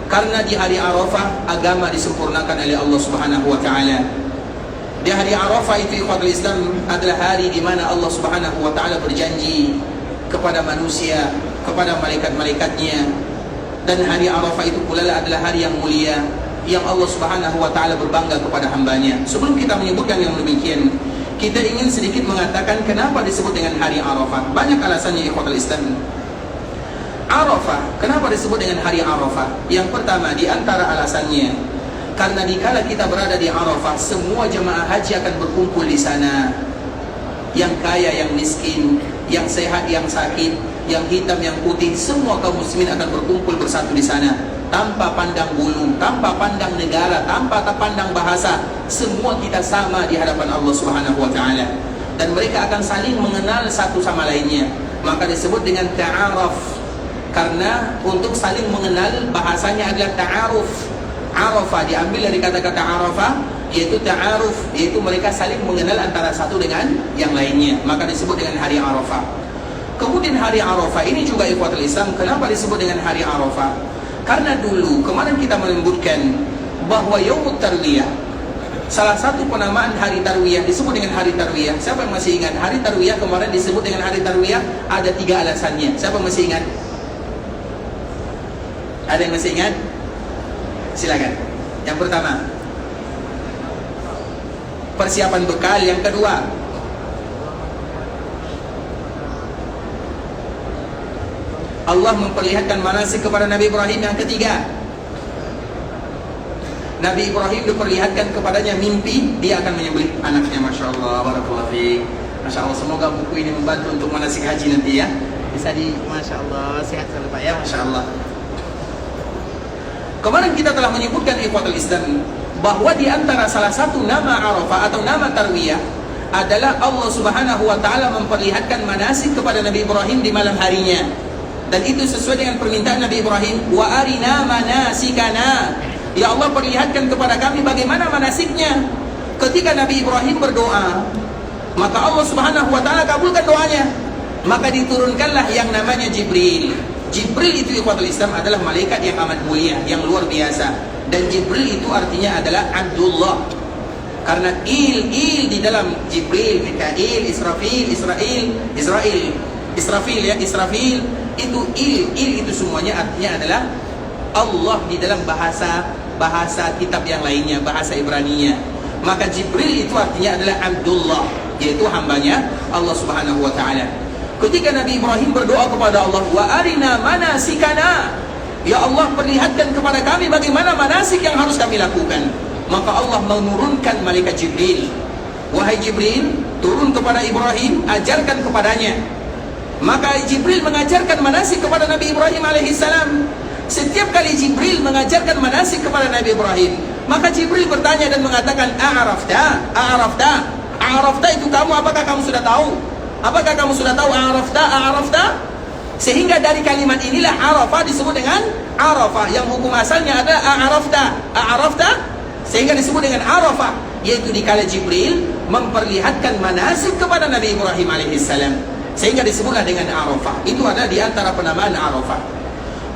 Karena di hari Arafah agama disempurnakan oleh Allah Subhanahu wa taala. Di hari Arafah itu ikhwatul Islam adalah hari di mana Allah Subhanahu wa taala berjanji kepada manusia, kepada malaikat-malaikatnya. Dan hari Arafah itu pula adalah hari yang mulia, yang Allah Subhanahu wa ta'ala berbangga kepada hambanya. Sebelum kita menyebutkan yang demikian, kita ingin sedikit mengatakan kenapa disebut dengan hari Arafah. Banyak alasannya ikhwatul Islam. Arafah, kenapa disebut dengan hari Arafah? Yang pertama di antara alasannya, karena dikala kita berada di Arafah, semua jemaah haji akan berkumpul di sana. Yang kaya, yang miskin, yang sehat, yang sakit, yang hitam, yang putih, semua kaum muslimin akan berkumpul bersatu di sana, tanpa pandang bulu, tanpa pandang negara, tanpa pandang bahasa. Semua kita sama di hadapan Allah Subhanahu wa ta'ala, dan mereka akan saling mengenal satu sama lainnya. Maka disebut dengan ta'aruf, karena untuk saling mengenal bahasanya adalah ta'aruf. Arafah diambil dari kata-kata arafah, yaitu ta'aruf, yaitu mereka saling mengenal antara satu dengan yang lainnya. Maka disebut dengan hari Arafah. Kemudian hari Arafah ini juga ikhwatul Islam, kenapa disebut dengan hari Arafah? Karena dulu kemarin kita menyebutkan bahwa Yaumut Tarwiyah, salah satu penamaan hari Tarwiyah disebut dengan hari Tarwiyah. Siapa yang masih ingat hari Tarwiyah kemarin disebut dengan hari Tarwiyah? Ada 3 alasannya. Siapa yang masih ingat? Ada yang masih ingat? Silakan. Yang pertama, persiapan bekal. Yang kedua, Allah memperlihatkan manasik kepada Nabi Ibrahim. Yang ketiga, Nabi Ibrahim diperlihatkan kepadanya mimpi dia akan menyembelih anaknya. Masya Allah, barakallahu fiik. Masya Allah, semoga buku ini membantu untuk manasik haji nanti ya. Bisa Masya Allah, sehat selalu Pak ya. Masya Allah. Kemarin kita telah menyebutkan ikhwatul Islam bahwa di antara salah satu nama Arafah atau nama Tarwiyah adalah Allah Subhanahu wa ta'ala memperlihatkan manasik kepada Nabi Ibrahim di malam harinya. Dan itu sesuai dengan permintaan Nabi Ibrahim, wa arina manasikana. Ya Allah, perlihatkan kepada kami bagaimana manasiknya. Ketika Nabi Ibrahim berdoa, maka Allah Subhanahu wa ta'ala kabulkan doanya. Maka diturunkanlah yang namanya Jibril. Jibril itu ikhwatul Islam adalah malaikat yang amat mulia, yang luar biasa. Dan Jibril itu artinya adalah Abdullah. Karena il di dalam Jibril, Mikail, Israfil ya, Israfil itu il itu semuanya artinya adalah Allah di dalam bahasa kitab yang lainnya, bahasa Ibraninya. Maka Jibril itu artinya adalah Abdullah, yaitu hambanya Allah Subhanahu wa ta'ala. Ketika Nabi Ibrahim berdoa kepada Allah, wa arina manasikana, ya Allah, perlihatkan kepada kami bagaimana manasik yang harus kami lakukan. Maka Allah menurunkan malaikat Jibril. Wahai Jibril, turun kepada Ibrahim, ajarkan kepadanya. Maka Jibril mengajarkan manasik kepada Nabi Ibrahim alaihissalam. Setiap kali Jibril mengajarkan manasik kepada Nabi Ibrahim, maka Jibril bertanya dan mengatakan, A'rafta itu kamu, apakah kamu sudah tahu? Apakah kamu sudah tahu A'rafta? Sehingga dari kalimat inilah Arafah disebut dengan Arafah, yang hukum asalnya adalah A'rafta, sehingga disebut dengan Arafah, yaitu dikala Jibril memperlihatkan manasik kepada Nabi Ibrahim alaihissalam, sehingga disebutlah dengan Arafah. Itu adalah di antara penamaan Arafah.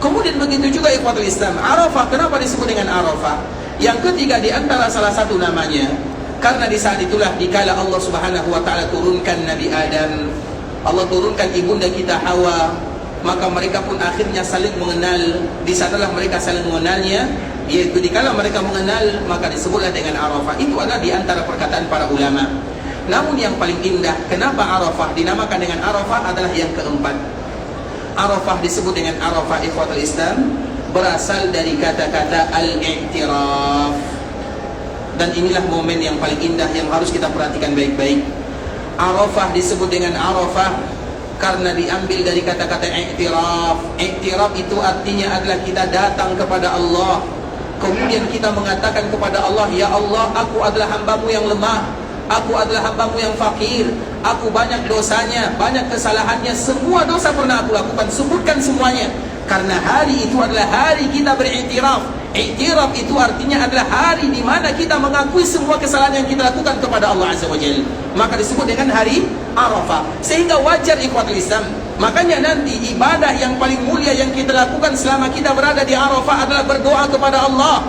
Kemudian begitu juga ikhwatul Islam, Arafah kenapa disebut dengan Arafah? Yang ketiga di antara salah satu namanya, karena di saat itulah dikala Allah Subhanahu wa ta'ala turunkan Nabi Adam, Allah turunkan ibunda kita Hawa, maka mereka pun akhirnya saling mengenal. Di sanalah mereka saling mengenalnya, yaitu dikala mereka mengenal, maka disebutlah dengan Arafah. Itu adalah di antara perkataan para ulama. Namun yang paling indah, kenapa Arafah dinamakan dengan Arafah adalah yang keempat. Arafah disebut dengan Arafah ikhwatul Islam berasal dari kata-kata al-i'tiraf. Dan inilah momen yang paling indah yang harus kita perhatikan baik-baik. Arafah disebut dengan Arafah karena diambil dari kata-kata i'tiraf. I'tiraf itu artinya adalah kita datang kepada Allah, kemudian kita mengatakan kepada Allah, ya Allah, aku adalah hambamu yang lemah, aku adalah hambamu yang fakir, aku banyak dosanya, banyak kesalahannya, semua dosa pernah aku lakukan, sebutkan semuanya. Karena hari itu adalah hari kita beriktiraf. Iktiraf itu artinya adalah hari di mana kita mengakui semua kesalahan yang kita lakukan kepada Allah Azza wa Jalla. Maka disebut dengan hari Arafah. Sehingga wajar ikhwatul Islam, makanya nanti ibadah yang paling mulia yang kita lakukan selama kita berada di Arafah adalah berdoa kepada Allah.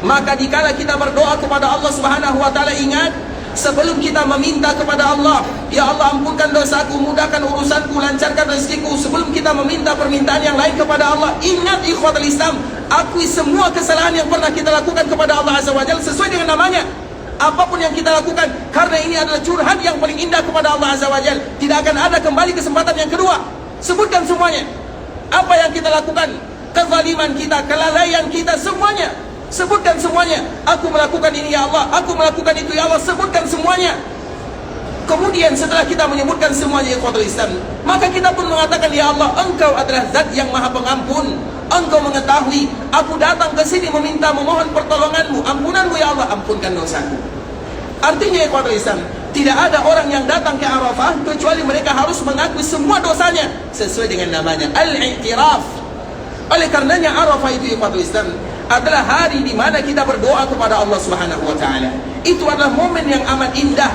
Maka dikala kita berdoa kepada Allah Subhanahu wa ta'ala, ingat, sebelum kita meminta kepada Allah, ya Allah ampunkan dosaku, mudahkan urusanku, lancarkan rezekiku, sebelum kita meminta permintaan yang lain kepada Allah, ingat ikhwatul Islam, akui semua kesalahan yang pernah kita lakukan kepada Allah Azza wa Jalla sesuai dengan namanya. Apapun yang kita lakukan, karena ini adalah curhat yang paling indah kepada Allah Azza wa Jalla, tidak akan ada kembali kesempatan yang kedua. Sebutkan semuanya. Apa yang kita lakukan, kezaliman kita, kelalaian kita, semuanya. Sebutkan semuanya. Aku melakukan ini ya Allah, aku melakukan itu ya Allah. Sebutkan semuanya. Kemudian setelah kita menyebutkan semuanya ikhwatul Islam, maka kita pun mengatakan, ya Allah, Engkau adalah zat yang maha pengampun. Engkau mengetahui aku datang ke sini meminta, memohon pertolonganmu, ampunanmu ya Allah, ampunkan dosaku. Artinya ikhwatul Islam, tidak ada orang yang datang ke Arafah kecuali mereka harus mengakui semua dosanya sesuai dengan namanya, al-i'tiraf. Oleh karenanya Arafah itu ikhwatul Islam adalah hari di mana kita berdoa kepada Allah Subhanahu wa taala. Itu adalah momen yang amat indah,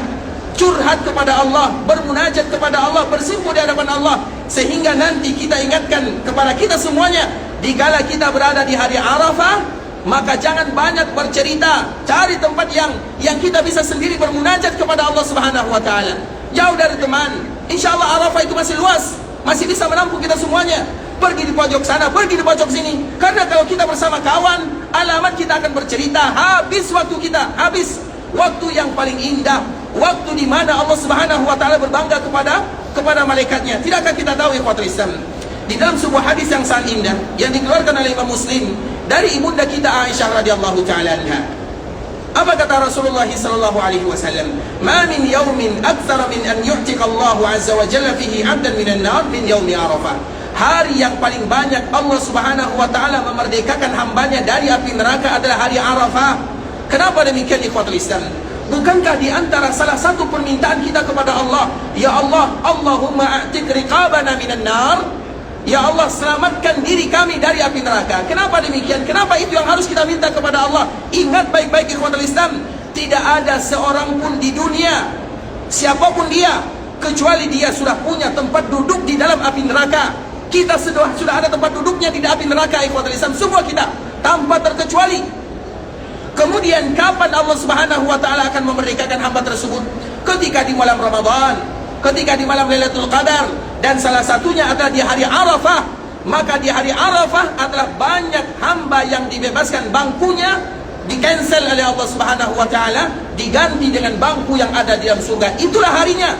curhat kepada Allah, bermunajat kepada Allah, bersimpuh di hadapan Allah, sehingga nanti kita ingatkan kepada kita semuanya, dikala kita berada di hari Arafah, maka jangan banyak bercerita, cari tempat yang kita bisa sendiri bermunajat kepada Allah Subhanahu wa taala. Jauh dari teman. Insyaallah Arafah itu masih luas, masih bisa menampung kita semuanya. Pergi di pojok sana, pergi di pojok sini. Karena kalau kita bersama kawan, alamat kita akan bercerita, habis waktu kita, habis waktu yang paling indah, waktu di mana Allah Subhanahu wa taala berbangga kepada malaikatnya. Tidakkah kita tahu ikhwatul Islam, di dalam sebuah hadis yang sangat indah yang dikeluarkan oleh Imam Muslim dari ibunda kita Aisyah radhiyallahu taala anha, apa kata Rasulullah sallallahu alaihi wasallam? Ma min yaumin aktsara min an yu'tika Allah azza wa jalla fihi 'abdan minan nar min yaumi Arafah. Hari yang paling banyak Allah Subhanahu wa taala memerdekakan hambanya dari api neraka adalah hari Arafah. Kenapa demikian ikhwatul Islam? Bukankah di antara salah satu permintaan kita kepada Allah, ya Allah, Allahumma a'tik riqabana minan nar, ya Allah selamatkan diri kami dari api neraka. Kenapa demikian? Kenapa itu yang harus kita minta kepada Allah? Ingat baik-baik ikhwatul Islam, tidak ada seorang pun di dunia, siapapun dia, kecuali dia sudah punya tempat duduk di dalam api neraka. Kita sudah ada tempat duduknya di api neraka ikhwatul Islam, semua kita tanpa terkecuali. Kemudian kapan Allah Subhanahu wa taala akan memerdekakan hamba tersebut? Ketika di malam Ramadan, ketika di malam Lailatul Qadar, dan salah satunya adalah di hari Arafah. Maka di hari Arafah adalah banyak hamba yang dibebaskan, bangkunya di-cancel oleh Allah Subhanahu wa taala, diganti dengan bangku yang ada di dalam surga. Itulah harinya.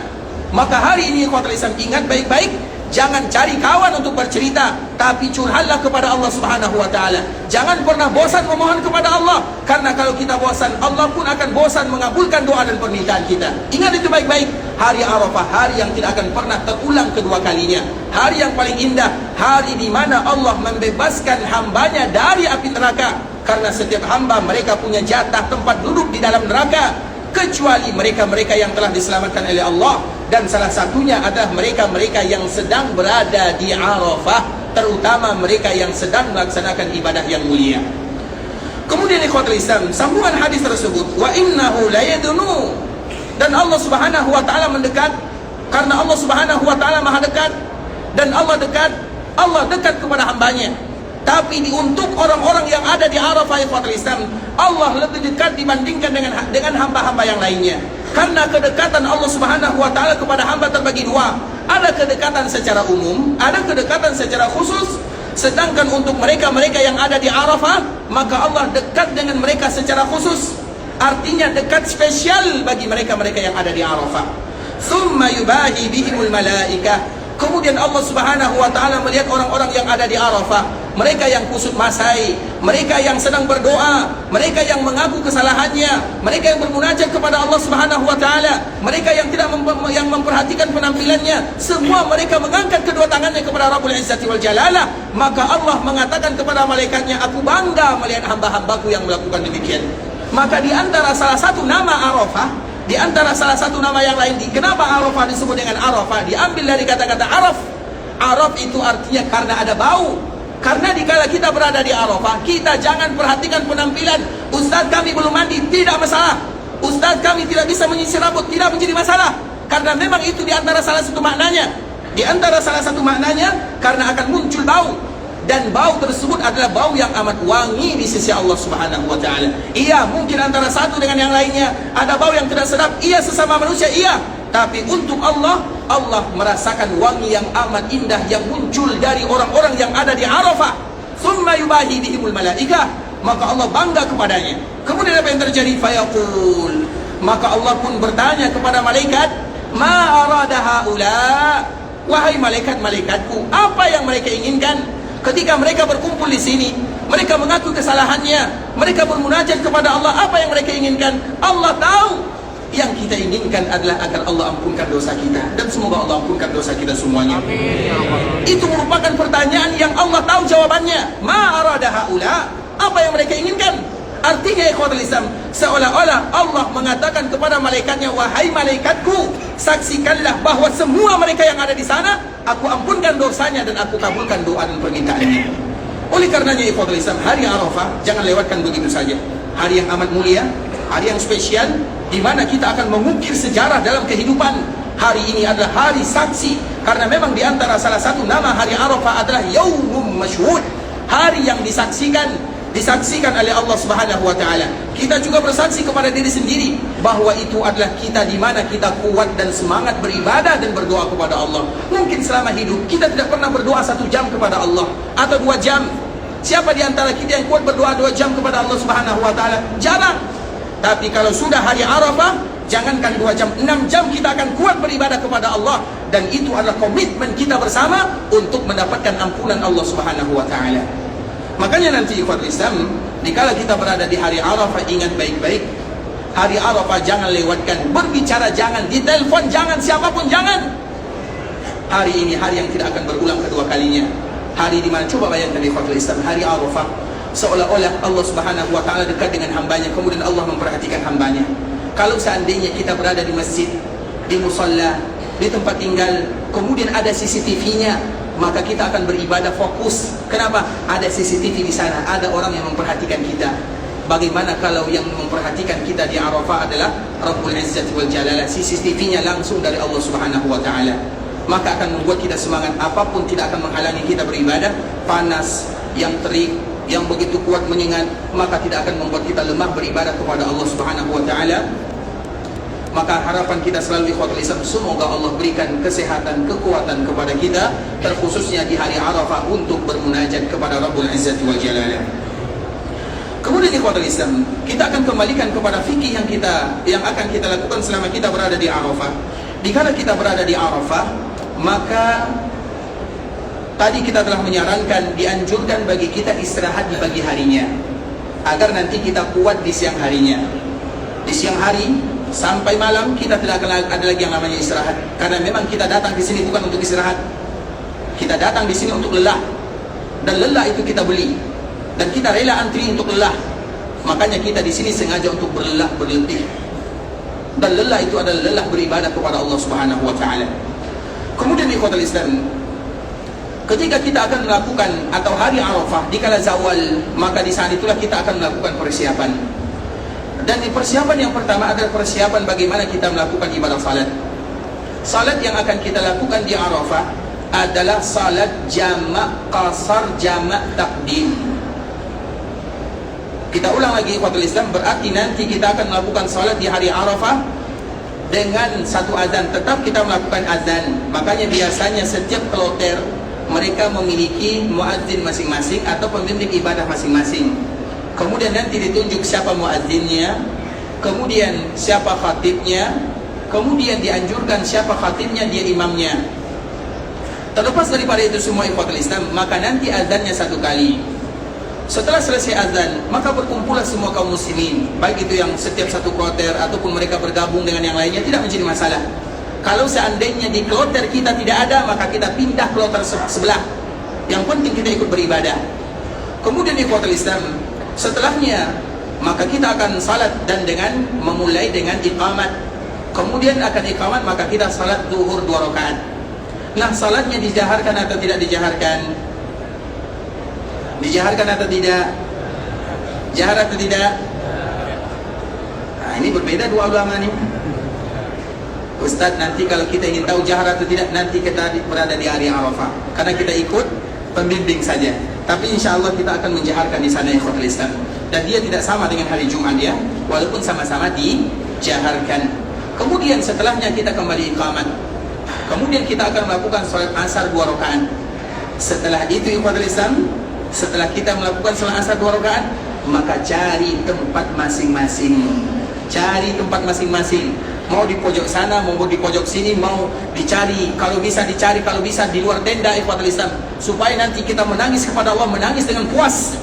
Maka hari ini ikhwatul Islam, ingat baik-baik, jangan cari kawan untuk bercerita, tapi curhatlah kepada Allah Subhanahu wa taala. Jangan pernah bosan memohon kepada Allah, karena kalau kita bosan, Allah pun akan bosan mengabulkan doa dan permintaan kita. Ingat itu baik-baik. Hari Arafah, hari yang tidak akan pernah terulang kedua kalinya. Hari yang paling indah, hari di mana Allah membebaskan hambanya dari api neraka. Karena setiap hamba mereka punya jatah tempat duduk di dalam neraka, kecuali mereka-mereka yang telah diselamatkan oleh Allah. Dan salah satunya adalah mereka-mereka yang sedang berada di Arafah, terutama mereka yang sedang melaksanakan ibadah yang mulia. Kemudian ikhwatul Islam, sambungan hadis tersebut, wa innahu layadunu, dan Allah Subhanahu wa taala mendekat, karena Allah Subhanahu wa taala maha dekat, dan Allah dekat kepada hambanya. Tapi untuk orang-orang yang ada di Arafah ikhwatul Islam, Allah lebih dekat dibandingkan dengan hamba-hamba yang lainnya. Karena kedekatan Allah Subhanahu wa taala kepada hamba terbagi dua. Ada kedekatan secara umum, ada kedekatan secara khusus. Sedangkan untuk mereka-mereka yang ada di Arafah, maka Allah dekat dengan mereka secara khusus. Artinya dekat spesial bagi mereka-mereka yang ada di Arafah. Tsumma yubahi bihimul malaikah. Kemudian Allah Subhanahu wa taala melihat orang-orang yang ada di Arafah, mereka yang kusut masai, mereka yang sedang berdoa, mereka yang mengaku kesalahannya, mereka yang bermunajat kepada Allah Subhanahu wa taala, mereka yang tidak memperhatikan penampilannya, semua mereka mengangkat kedua tangannya kepada Rabbul Izzati wal Jalalah. Maka Allah mengatakan kepada malaikatnya, aku bangga melihat hamba-hambaku yang melakukan demikian. Maka di antara salah satu nama Arafah, di antara salah satu nama yang lain, kenapa Arafah disebut dengan Arafah? Diambil dari kata-kata Araf. Araf itu artinya karena ada bau. Karena dikala kita berada di Arafah, kita jangan perhatikan penampilan. Ustaz kami belum mandi, tidak masalah. Ustaz kami tidak bisa menyisir rambut, tidak menjadi masalah. Karena memang itu di antara salah satu maknanya. Di antara salah satu maknanya, karena akan muncul bau. dan bau tersebut adalah bau yang amat wangi di sisi Allah Subhanahu wa taala. Iya, mungkin antara satu dengan yang lainnya ada bau yang tidak sedap, iya, sesama manusia, iya. Tapi untuk Allah, Allah merasakan wangi yang amat indah yang muncul dari orang-orang yang ada di Arafah. Tsumma yubahi bihimul malaikah, maka Allah bangga kepadanya. Kemudian apa yang terjadi? Fayaqul, maka Allah pun bertanya kepada malaikat, ma arada haula, wahai malaikat-malaikatku, apa yang mereka inginkan? Ketika mereka berkumpul di sini, mereka mengaku kesalahannya, mereka bermunajat kepada Allah, apa yang mereka inginkan? Allah tahu. Yang kita inginkan adalah agar Allah ampunkan dosa kita, dan semoga Allah ampunkan dosa kita semuanya. Amin. Itu merupakan pertanyaan yang Allah tahu jawabannya. Ma arada haula, apa yang mereka inginkan? Artinya ikhwatul Islam, seolah-olah Allah mengatakan kepada malaikatnya, wahai malaikatku, saksikanlah bahwa semua mereka yang ada di sana, aku ampunkan dosanya dan aku kabulkan doa dan permintaannya. Oleh karenanya ikhwatul Islam, hari Arafah jangan lewatkan begitu saja. Hari yang amat mulia, hari yang spesial, di mana kita akan mengukir sejarah dalam kehidupan. Hari ini adalah hari saksi, karena memang di antara salah satu nama hari Arafah adalah Yaumum Masyhud, hari yang disaksikan oleh Allah Subhanahu wa taala. Kita juga bersaksi kepada diri sendiri bahwa itu adalah kita di mana kita kuat dan semangat beribadah dan berdoa kepada Allah. Mungkin selama hidup kita tidak pernah berdoa 1 jam kepada Allah atau 2 jam. Siapa di antara kita yang kuat berdoa 2 jam kepada Allah Subhanahu wa taala? Jarang. Tapi kalau sudah hari Arafah, jangankan 2 jam, 6 jam kita akan kuat beribadah kepada Allah. Dan itu adalah komitmen kita bersama untuk mendapatkan ampunan Allah Subhanahu wa ta'ala. Makanya nanti ikhwatul Islam, dikala kita berada di hari Arafah, ingat baik-baik, hari Arafah jangan lewatkan. Berbicara jangan, ditelepon jangan, siapapun jangan. Hari ini hari yang tidak akan berulang kedua kalinya. Hari di mana, coba bayangkan ikhwatul Islam, hari Arafah, seolah-olah Allah Subhanahu wa ta'ala dekat dengan hambanya, kemudian Allah memperhatikan hambanya. Kalau seandainya kita berada di masjid, di musalla, di tempat tinggal, kemudian ada CCTV-nya, maka kita akan beribadah fokus. Kenapa? Ada CCTV di sana, ada orang yang memperhatikan kita. Bagaimana kalau yang memperhatikan kita di Arafah adalah Rabbul Izzati wal Jalalah, CCTV-nya langsung dari Allah Subhanahu wa ta'ala, maka akan membuat kita semangat. Apapun tidak akan menghalangi kita beribadah. Panas yang terik, yang begitu kuat menyengat, maka tidak akan membuat kita lemah beribadah kepada Allah Subhanahu wa ta'ala. Maka harapan kita selalu ikhwatul Islam, semoga Allah berikan kesehatan, kekuatan kepada kita, terkhususnya di hari Arafah, untuk bermunajat kepada Rabbul Izzati wal Jalalah. Kemudian ikhwatul Islam, kita akan kembalikan kepada fikih yang akan kita lakukan selama kita berada di Arafah. Dikala kita berada di Arafah, maka tadi kita telah menyarankan, dianjurkan bagi kita istirahat di pagi harinya, agar nanti kita kuat di siang harinya. Di siang hari sampai malam kita tidak akan ada lagi yang namanya istirahat, karena memang kita datang di sini bukan untuk istirahat. Kita datang di sini untuk lelah, dan lelah itu kita beli, dan kita rela antri untuk lelah. Makanya kita di sini sengaja untuk berlelah, berletih. Dan lelah itu adalah lelah beribadah kepada Allah Subhanahu wa ta'ala. Kemudian ikhwatul Islam, ketika kita akan melakukan, atau hari Arafah dikala zawal, maka di saat itulah kita akan melakukan persiapan. Dan persiapan yang pertama adalah persiapan bagaimana kita melakukan ibadah salat. Salat yang akan kita lakukan di Arafah adalah salat jamak qasar, jamak takdim. Kita ulang lagi ikhwatul Islam, berarti nanti kita akan melakukan salat di hari Arafah dengan satu azan. Tetap kita melakukan azan. Makanya biasanya setiap kloter mereka memiliki muadzin masing-masing atau pemimpin ibadah masing-masing. Kemudian nanti ditunjuk siapa muadzinnya, kemudian siapa khatibnya, kemudian dianjurkan siapa khatibnya, dia imamnya. Terlepas daripada itu semua ikhwatul Islam, maka nanti azannya 1 kali. Setelah selesai azan, maka berkumpullah semua kaum muslimin, baik itu yang setiap satu kloter ataupun mereka bergabung dengan yang lainnya, tidak menjadi masalah. Kalau seandainya di kloter kita tidak ada, maka kita pindah kloter sebelah. Yang penting kita ikut beribadah. Kemudian ikhwatul Islam, setelahnya maka kita akan salat, dan dengan memulai dengan iqamat. Kemudian akan iqamat, maka kita salat zuhur 2 rakaat. Nah, salatnya dijaharkan atau tidak dijaharkan? Dijaharkan atau tidak? Jahar atau tidak? Nah, ini berbeda dua ulama nih. Ustaz, nanti kalau kita ingin tahu jahar atau tidak, nanti kita berada di hari Arafah, karena kita ikut pembimbing saja. Tapi insya Allah kita akan menjaharkan di sana ikhwatul Islam. Dan dia tidak sama dengan hari Jumat ya, walaupun sama-sama dijaharkan. Kemudian setelahnya kita kembali iqamat. Kemudian kita akan melakukan salat asar 2 rakaat. Setelah itu ikhwatul Islam, setelah kita melakukan salat asar 2 rakaat, maka cari tempat masing-masing. Cari tempat masing-masing. Mau di pojok sana, mau di pojok sini, mau dicari, kalau bisa dicari, kalau bisa di luar tenda ikhwatul Islam, supaya nanti kita menangis kepada Allah, menangis dengan puas.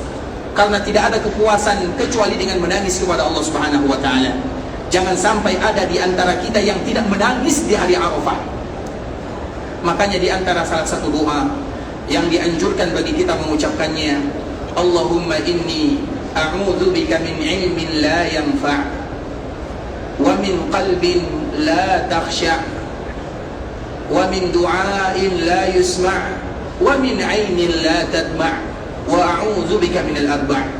Karena tidak ada kepuasan kecuali dengan menangis kepada Allah Subhanahu wa taala. Jangan sampai ada di antara kita yang tidak menangis di hari Arafah. Makanya di antara salah satu doa yang dianjurkan bagi kita mengucapkannya, Allahumma inni a'udzubika min ilmin la yanfa' wa min qalbin la takhsha' wa min du'ain la yusma' wa min 'ainin la tadma' wa a'udzubika min al-arba'.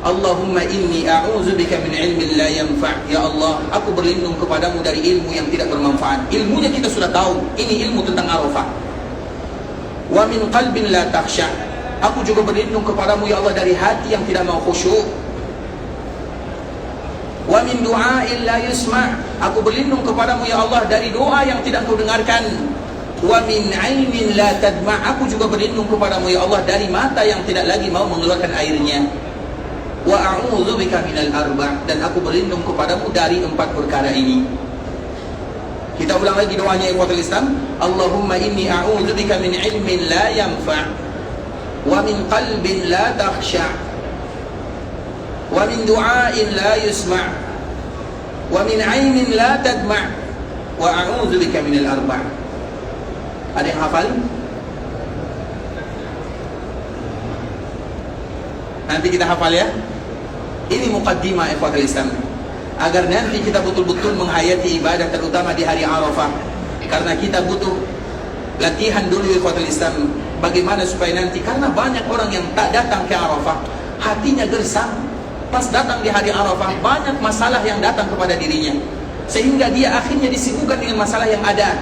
Allahumma inni a'udzubika min ilmin la yanfa'. Ya Allah, aku berlindung kepadamu dari ilmu yang tidak bermanfaat. Ilmunya kita sudah tahu, ini ilmu tentang Arafah. Wa min qalbin la takhsha'. Aku juga berlindung kepadamu ya Allah dari hati yang tidak mau khusyuk. Wa min du'ain la yusma'. Aku berlindung kepadamu ya Allah dari doa yang tidak kau dengarkan. Wa min 'ainin la tadma'. Aku juga berlindung kepadamu ya Allah dari mata yang tidak lagi mau mengeluarkan airnya. Wa a'udzubika minal arba'. Dan aku berlindung kepadamu dari 4 perkara ini. Kita ulang lagi doanya ikhwatul Islam. Allahumma inni a'udzubika min ilmin la yanfa' wa min qalbin la takhsha' wa min du'ain la yusma' wa min 'ainin la tadma' wa a'udzubika minal arba'. Ada yang hafal? Nanti kita hafal ya. Ini muqaddimah ikhwatul Islam, agar nanti kita betul-betul menghayati ibadah terutama di hari Arafah. Karena kita butuh latihan dulu ikhwatul Islam, bagaimana supaya nanti, karena banyak orang yang tak datang ke Arafah, hatinya gersang. Pas datang di hari Arafah, banyak masalah yang datang kepada dirinya, sehingga dia akhirnya disibukkan dengan masalah yang ada.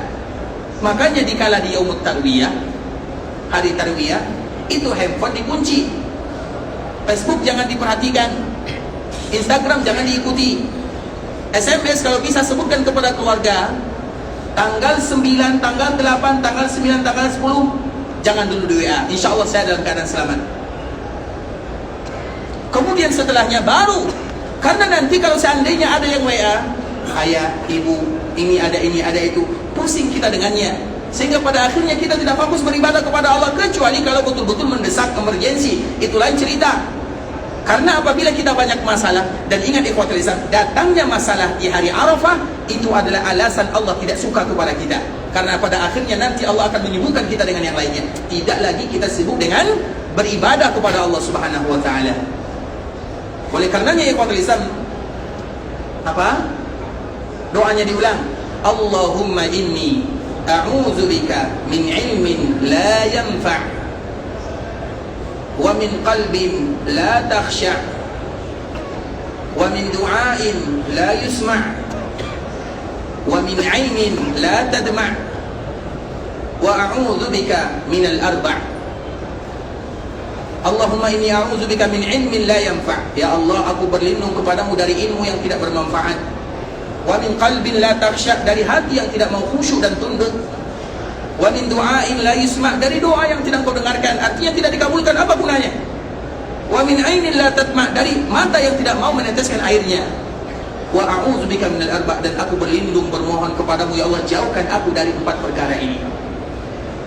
Makanya dikala di Yaumut Tarwiyah, hari Tarwiyah, itu handphone dikunci, Facebook jangan diperhatikan, Instagram jangan diikuti, SMS kalau bisa sebutkan kepada keluarga, tanggal 9, tanggal 8, tanggal 9, tanggal 10, jangan dulu di WA, insya Allah saya dalam keadaan selamat. Kemudian setelahnya baru, karena nanti kalau seandainya ada yang WA, ayah, ibu, ini ada itu, pusing kita dengannya, sehingga pada akhirnya kita tidak fokus beribadah kepada Allah, kecuali kalau betul-betul mendesak, emergensi, itu lain cerita. Karena apabila kita banyak masalah, dan ingat ikhwatul Islam, datangnya masalah di hari Arafah itu adalah alasan Allah tidak suka kepada kita. Karena pada akhirnya nanti Allah akan menyibukkan kita dengan yang lainnya. Tidak lagi kita sibuk dengan beribadah kepada Allah Subhanahu wa taala. Oleh karenanya ikhwatul Islam, apa? Doanya diulang. Allahumma inni a'udzubika min ilmin la yanfa' wa min qalbin la takhsha' wa min du'ain la yusma' wa min 'ainin la tadma' wa a'udzubika minal arba'. Allahumma inni a'udzubika min ilmin la yanfa'. Ya Allah, aku berlindung kepadamu dari ilmu yang tidak bermanfaat. Wa min qalbin la takhsha', dari hati yang tidak mau khusyuk dan tunduk. Wa min du'ain la yusma', dari doa yang tidak kau dengarkan, artinya tidak dikabulkan, apa gunanya? Wa min 'ainin la tadma', dari mata yang tidak mau meneteskan airnya. Wa a'udzubika minal arba', dan aku berlindung bermohon kepadamu ya Allah, jauhkan aku dari 4 perkara ini.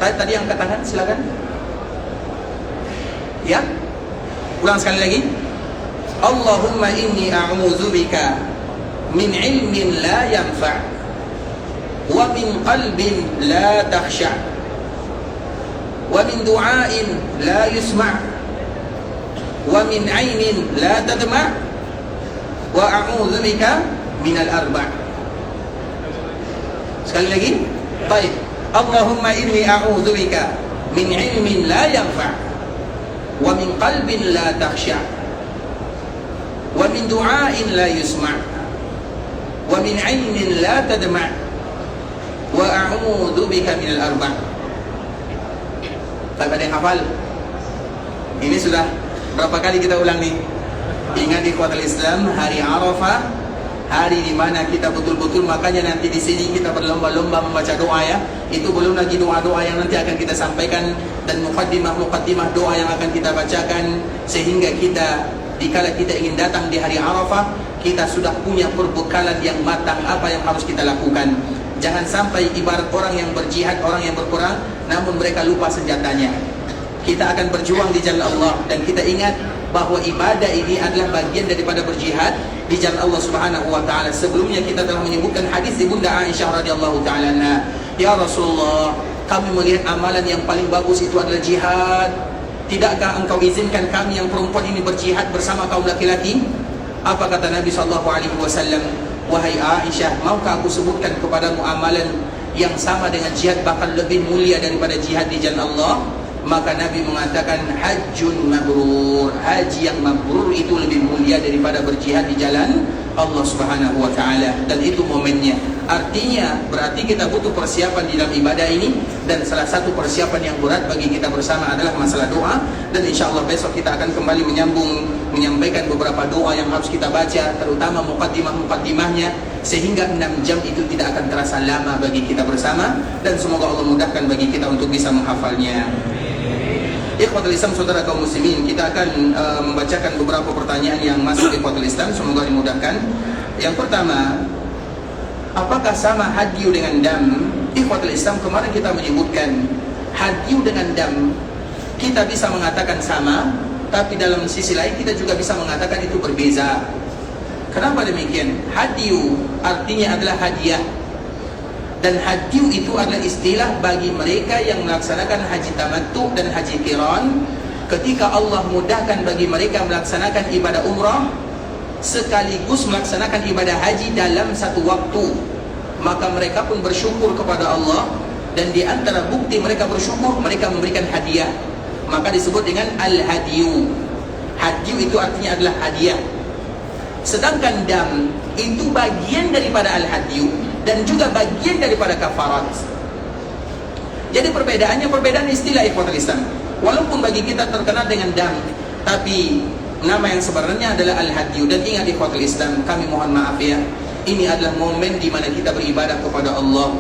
Tadi angkat tangan, silakan. Ya. Ulang sekali lagi. Allahumma inni a'udzubika min ilmin la yanfa' wa min qalbin la takhsha' wa min du'ain la yusma' wa min 'ainin la tadma' wa a'udzubika minal arba'. Sekali lagi. Baik. Allahumma inni a'udzubika min ilmin la yanfa' wa min qalbin la takhsha' wa min du'ain la yusma' wa min 'ainin la tadma' wa a'udzubika minal arba'. Tak ada yang hafal? Ini sudah berapa kali kita ulang nih? Ingat ikhwatul Islam, hari Arafah, hari di mana kita betul-betul, makanya nanti di sini kita berlomba-lomba membaca doa ya. Itu belum lagi doa-doa yang nanti akan kita sampaikan dan muqaddimah doa yang akan kita bacakan, sehingga kita dikala kita ingin datang di hari Arafah, kita sudah punya perbekalan yang matang apa yang harus kita lakukan. Jangan sampai ibarat orang yang berjihad, orang yang berperang, namun mereka lupa senjatanya. Kita akan berjuang di jalan Allah, dan kita ingat bahwa ibadah ini adalah bagian daripada berjihad di jalan Allah Subhanahu wa taala. Sebelumnya kita telah menyebutkan hadis Ibunda Aisyah radhiyallahu taala anha, "Ya Rasulullah, kami melihat amalan yang paling bagus itu adalah jihad. Tidakkah engkau izinkan kami yang perempuan ini berjihad bersama kaum laki-laki?" Apa kata Nabi sallallahu alaihi wasallam? "Wahai Aisyah, maukah aku sebutkan kepadamu amalan yang sama dengan jihad, bahkan lebih mulia daripada jihad di jalan Allah?" Maka Nabi mengatakan, hajjun mabrur, haji yang mabrur itu lebih mulia daripada berjihad di jalan Allah Subhanahu wa taala. Dan itu momennya. Artinya berarti kita butuh persiapan di dalam ibadah ini, dan salah satu persiapan yang berat bagi kita bersama adalah masalah doa. Dan insyaallah besok kita akan kembali menyampaikan beberapa doa yang harus kita baca, terutama muqaddimahnya, sehingga 6 jam itu tidak akan terasa lama bagi kita bersama, dan semoga Allah mudahkan bagi kita untuk bisa menghafalnya. Ikhwatul Islam, saudara kaum muslimin, kita akan membacakan beberapa pertanyaan yang masuk ikhwatul Islam, semoga dimudahkan. Yang pertama, apakah sama hadyu dengan dam? Ikhwatul Islam, kemarin kita menyebutkan hadyu dengan dam kita bisa mengatakan sama, tapi dalam sisi lain kita juga bisa mengatakan itu berbeza. Kenapa demikian? Hadyu artinya adalah hadiah, dan hadyu itu adalah istilah bagi mereka yang melaksanakan haji tamattu dan haji qiran. Ketika Allah mudahkan bagi mereka melaksanakan ibadah umrah sekaligus melaksanakan ibadah haji dalam satu waktu, maka mereka pun bersyukur kepada Allah, dan di antara bukti mereka bersyukur, mereka memberikan hadiah, maka disebut dengan al-hadyu. Hadyu itu artinya adalah hadiah. Sedangkan dam itu bagian daripada al-hadyu dan juga bagian daripada kafarat. Jadi perbedaan istilah ikhwatul Islam. Walaupun bagi kita terkenal dengan dam, tapi nama yang sebenarnya adalah al-hadyu. Dan ingat ikhwatul Islam, kami mohon maaf ya, ini adalah momen di mana kita beribadah kepada Allah,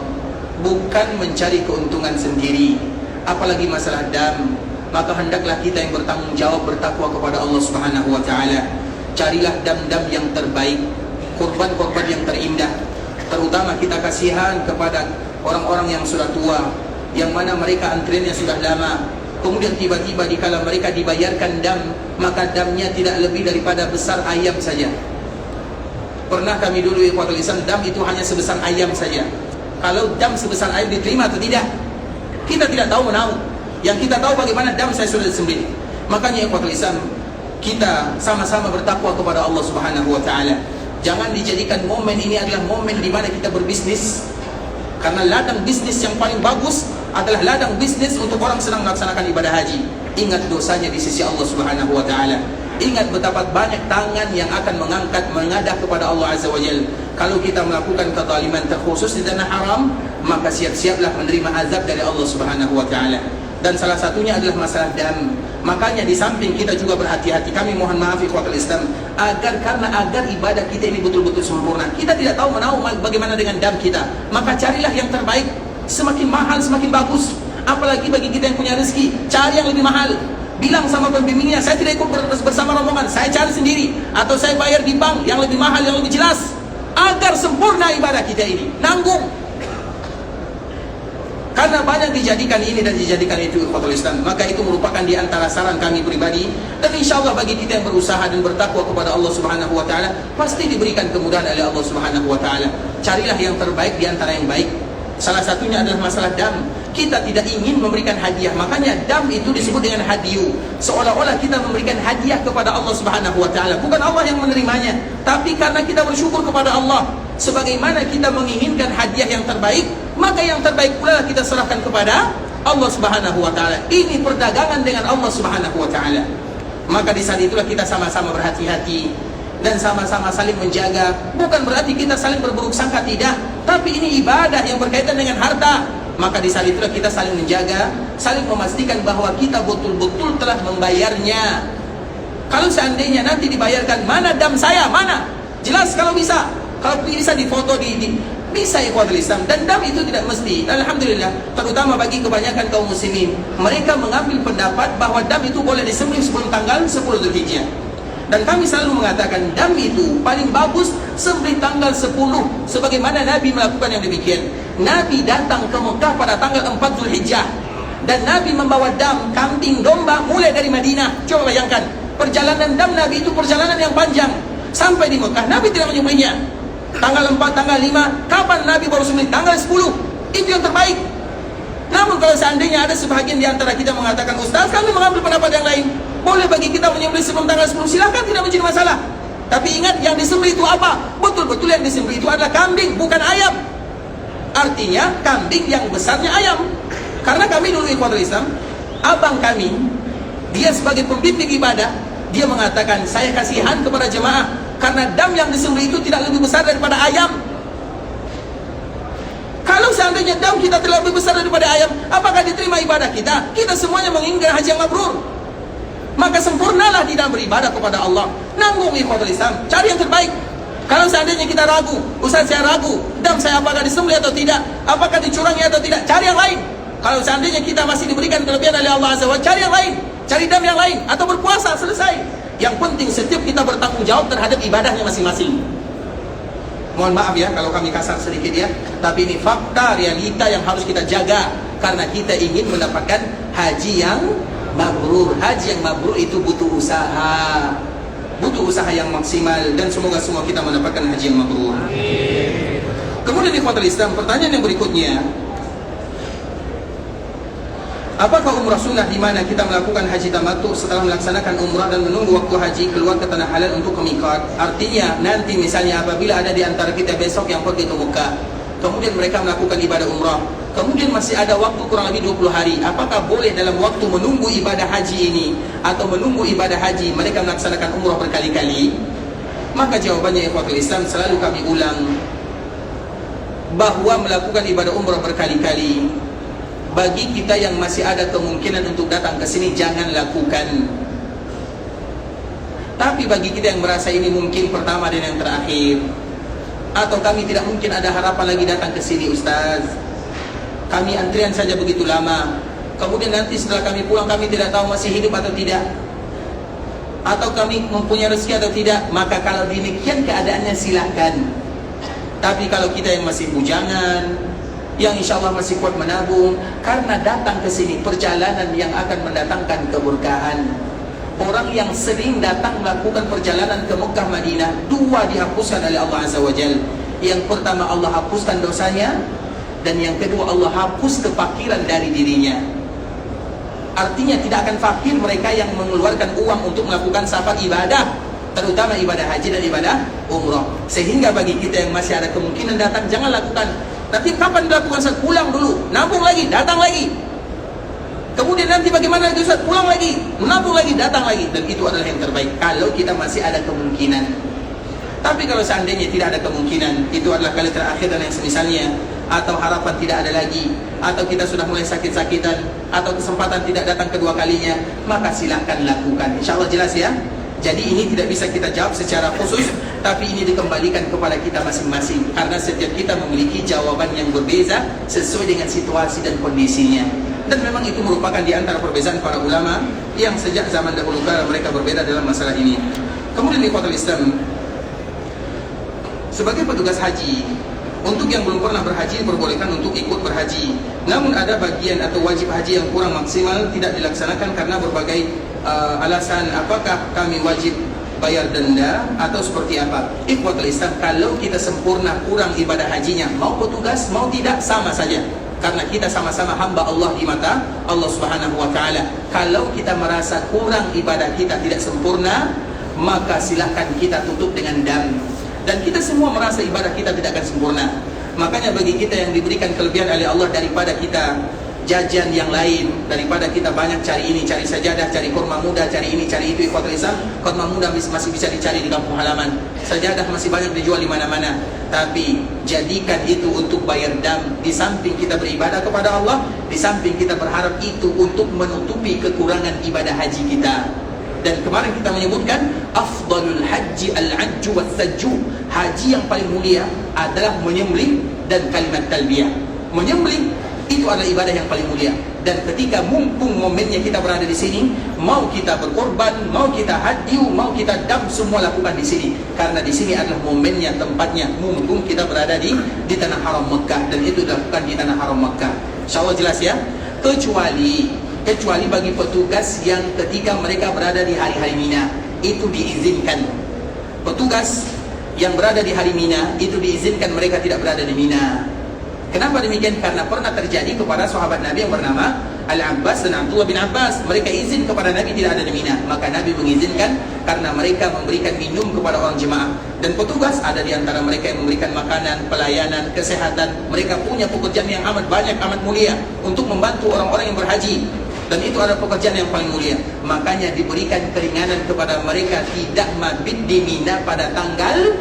bukan mencari keuntungan sendiri. Apalagi masalah dam, maka hendaklah kita yang bertanggung jawab bertakwa kepada Allah Subhanahu wa taala. Carilah dam-dam yang terbaik, korban-korban yang terindah. Terutama kita kasihan kepada orang-orang yang sudah tua, yang mana mereka antriannya sudah lama, kemudian tiba-tiba dikala mereka dibayarkan dam, maka damnya tidak lebih daripada besar ayam saja. Pernah kami dulu ikhwatul Islam, dam itu hanya sebesar ayam saja. Kalau dam sebesar ayam diterima atau tidak, kita tidak tahu menahu. Yang kita tahu bagaimana dam saya sudah disembelih. Makanya ikhwatul Islam, kita sama-sama bertakwa kepada Allah Subhanahu wa taala. Jangan dijadikan momen ini adalah momen di mana kita berbisnis. Karena ladang bisnis yang paling bagus adalah ladang bisnis untuk orang sedang melaksanakan ibadah haji. Ingat dosanya di sisi Allah Subhanahu wa taala. Ingat betapa banyak tangan yang akan mengadah kepada Allah Azza wa Jalla. Kalau kita melakukan kezaliman terkhusus di tanah haram, maka siap-siaplah menerima azab dari Allah Subhanahu wa taala. Dan salah satunya adalah masalah dam. Makanya di samping kita juga berhati-hati, kami mohon maaf ikhwatul Islam, agar ibadah kita ini betul-betul sempurna. Kita tidak tahu menahu bagaimana dengan dam kita, maka carilah yang terbaik. Semakin mahal semakin bagus. Apalagi bagi kita yang punya rezeki, cari yang lebih mahal. Bilang sama pembimbingnya, saya tidak ikut bersama rombongan, saya cari sendiri, atau saya bayar di bank yang lebih mahal, yang lebih jelas, agar sempurna ibadah kita ini. Nanggung. Karena banyak dijadikan ini dan dijadikan itu ikhwatul Islam, maka itu merupakan di antara saran kami pribadi. Dan insyaallah bagi kita yang berusaha dan bertakwa kepada Allah Subhanahu wa taala, pasti diberikan kemudahan oleh Allah Subhanahu wa taala. Carilah yang terbaik di antara yang baik. Salah satunya adalah masalah dam. Kita tidak ingin memberikan hadiah, makanya dam itu disebut dengan hadyu. Seolah-olah kita memberikan hadiah kepada Allah Subhanahu wa taala, bukan Allah yang menerimanya, tapi karena kita bersyukur kepada Allah. Sebagaimana kita menginginkan hadiah yang terbaik, maka yang terbaik pula kita serahkan kepada Allah Subhanahu wa taala. Ini perdagangan dengan Allah Subhanahu wa taala. Maka di saat itulah kita sama-sama berhati-hati dan sama-sama saling menjaga. Bukan berarti kita saling berburuk sangka, tidak, tapi ini ibadah yang berkaitan dengan harta. Maka di saat itulah kita saling menjaga, saling memastikan bahwa kita betul-betul telah membayarnya. Kalau seandainya nanti dibayarkan, mana dam saya, mana? Jelas kalau bisa difoto bisa ikhwatul Islam. Dan dam itu tidak mesti, alhamdulillah, terutama bagi kebanyakan kaum muslimin, mereka mengambil pendapat bahwa dam itu boleh disembelih sebelum tanggal 10 Dzulhijjah. Dan kami selalu mengatakan dam itu paling bagus sembelih tanggal 10, sebagaimana Nabi melakukan yang demikian. Nabi datang ke Mekah pada tanggal 4 Dzulhijjah, dan Nabi membawa dam, kambing, domba mulai dari Madinah. Coba bayangkan, perjalanan dam Nabi itu perjalanan yang panjang. Sampai di Mekah, Nabi tidak menyembelihnya tanggal 4, tanggal 5. Kapan Nabi baru sembelih? Tanggal 10. Itu yang terbaik. Namun kalau seandainya ada sebahagian di antara kita mengatakan, Ustaz, kami mengambil pendapat yang lain, boleh bagi kita menyembelih sebelum tanggal 10, silakan, tidak menjadi masalah. Tapi ingat, yang disembelih itu apa? Betul-betul yang disembelih itu adalah kambing, bukan ayam. Artinya kambing yang besarnya ayam. Karena kami dulu ikhwatul Islam, abang kami, dia sebagai pembimbing ibadah, dia mengatakan, saya kasihan kepada jemaah karena dam yang disembelih itu tidak lebih besar daripada ayam. Kalau seandainya dam kita tidak lebih besar daripada ayam, apakah diterima ibadah kita? Kita semuanya menginginkan haji yang mabrur. Maka sempurnalah di dalam beribadah kepada Allah. Nanggung ikhwatul Islam, cari yang terbaik. Kalau seandainya kita ragu, Ustaz saya ragu, dam saya apakah disembelih atau tidak, apakah dicurangi atau tidak, cari yang lain. Kalau seandainya kita masih diberikan kelebihan oleh Allah Azza wa Jalla, cari yang lain, cari dam yang lain, atau berpuasa, selesai. Yang penting setiap kita bertanggung jawab terhadap ibadahnya masing-masing. Mohon maaf ya kalau kami kasar sedikit ya, tapi ini fakta realita yang harus kita jaga, karena kita ingin mendapatkan haji yang mabrur. Haji yang mabrur itu butuh usaha yang maksimal, dan semoga semua kita mendapatkan haji yang mabrur. Kemudian ikhwatul Islam, pertanyaan yang berikutnya, apakah umrah sunnah di mana kita melakukan haji tamattu setelah melaksanakan umrah dan menunggu waktu haji keluar ke tanah halal untuk ke miqat? Artinya nanti misalnya apabila ada di antara kita besok yang pergi ke Mekah, kemudian mereka melakukan ibadah umrah, kemudian masih ada waktu kurang lebih 20 hari, apakah boleh dalam waktu menunggu ibadah haji ini atau menunggu ibadah haji mereka melaksanakan umrah berkali-kali? Maka jawabannya ikhwatul Islam, selalu kami ulang bahwa melakukan ibadah umrah berkali-kali, bagi kita yang masih ada kemungkinan untuk datang ke sini, jangan lakukan. Tapi bagi kita yang merasa ini mungkin pertama dan yang terakhir, atau kami tidak mungkin ada harapan lagi datang ke sini, Ustaz, kami antrian saja begitu lama, kemudian nanti setelah kami pulang kami tidak tahu masih hidup atau tidak, atau kami mempunyai rezeki atau tidak, maka kalau demikian keadaannya silahkan. Tapi kalau kita yang masih bujangan, yang insya Allah masih kuat menabung, karena datang ke sini perjalanan yang akan mendatangkan keberkahan. Orang yang sering datang melakukan perjalanan ke Mekah Madinah, dua dihapuskan oleh Allah Azza wa Jalla. Yang pertama, Allah hapuskan dosanya, dan yang kedua, Allah hapus kefakiran dari dirinya. Artinya tidak akan fakir mereka yang mengeluarkan uang untuk melakukan safar ibadah, terutama ibadah haji dan ibadah umrah. Sehingga bagi kita yang masih ada kemungkinan datang, jangan lakukan. Nanti kapan dilakukan? Ustaz, pulang dulu, nabung lagi, datang lagi. Kemudian nanti bagaimana lagi Ustaz? Pulang lagi, menabung lagi, datang lagi. Dan itu adalah yang terbaik kalau kita masih ada kemungkinan. Tapi kalau seandainya tidak ada kemungkinan, itu adalah kali terakhir dan yang semisalnya, atau harapan tidak ada lagi, atau kita sudah mulai sakit-sakitan, atau kesempatan tidak datang kedua kalinya, maka silahkan lakukan. Insya Allah jelas ya. Jadi ini tidak bisa kita jawab secara khusus, tapi ini dikembalikan kepada kita masing-masing, karena setiap kita memiliki jawaban yang berbeza sesuai dengan situasi dan kondisinya. Dan memang itu merupakan di antara perbezaan para ulama yang sejak zaman dahulu kala mereka berbeda dalam masalah ini. Kemudian ikhwatul Islam, sebagai petugas haji, untuk yang belum pernah berhaji diperbolehkan untuk ikut berhaji. Namun ada bagian atau wajib haji yang kurang maksimal tidak dilaksanakan karena berbagai alasan. Apakah kami wajib bayar denda atau seperti apa? Ikhwatul Islam, kalau kita sempurna kurang ibadah hajinya, mau petugas mau tidak sama saja, karena kita sama-sama hamba Allah di mata Allah Subhanahu wa taala. Kalau kita merasa kurang ibadah kita tidak sempurna, maka silahkan kita tutup dengan dam. Dan kita semua merasa ibadah kita tidak akan sempurna. Makanya bagi kita yang diberikan kelebihan oleh Allah daripada kita jajan yang lain, daripada kita banyak cari ini, cari sajadah, cari kurma muda, cari ini, cari itu. Ikhwatul Islam, kurma muda masih bisa dicari di kampung halaman, sajadah masih banyak dijual di mana-mana. Tapi jadikan itu untuk bayar dam. Di samping kita beribadah kepada Allah, di samping kita berharap itu untuk menutupi kekurangan ibadah haji kita. Dan kemarin kita menyebutkan afdalul haji al-ajju was-sajju. Haji yang paling mulia adalah menyembelih dan kalimat talbiyah. Menyembelih itu adalah ibadah yang paling mulia. Dan ketika mumpung momennya kita berada di sini, mau kita berkorban, mau kita hadiu, mau kita dam, semua lakukan di sini. Karena di sini adalah momennya, tempatnya. Mumpung kita berada di tanah haram Mekah, dan itu dilakukan di tanah haram Mekah. InsyaAllah jelas ya. Kecuali bagi petugas yang ketika mereka berada di hari-hari Mina, itu diizinkan. Petugas yang berada di hari Mina, itu diizinkan mereka tidak berada di Mina. Kenapa demikian? Karena pernah terjadi kepada sahabat Nabi yang bernama Al-Abbas dan Abdullah bin Abbas. Mereka izin kepada Nabi tidak ada di Mina, maka Nabi mengizinkan karena mereka memberikan minum kepada orang jemaah. Dan petugas ada di antara mereka yang memberikan makanan, pelayanan, kesehatan. Mereka punya pekerjaan yang amat banyak, amat mulia untuk membantu orang-orang yang berhaji. Dan itu adalah pekerjaan yang paling mulia. Makanya diberikan keringanan kepada mereka tidak mabit di Mina pada tanggal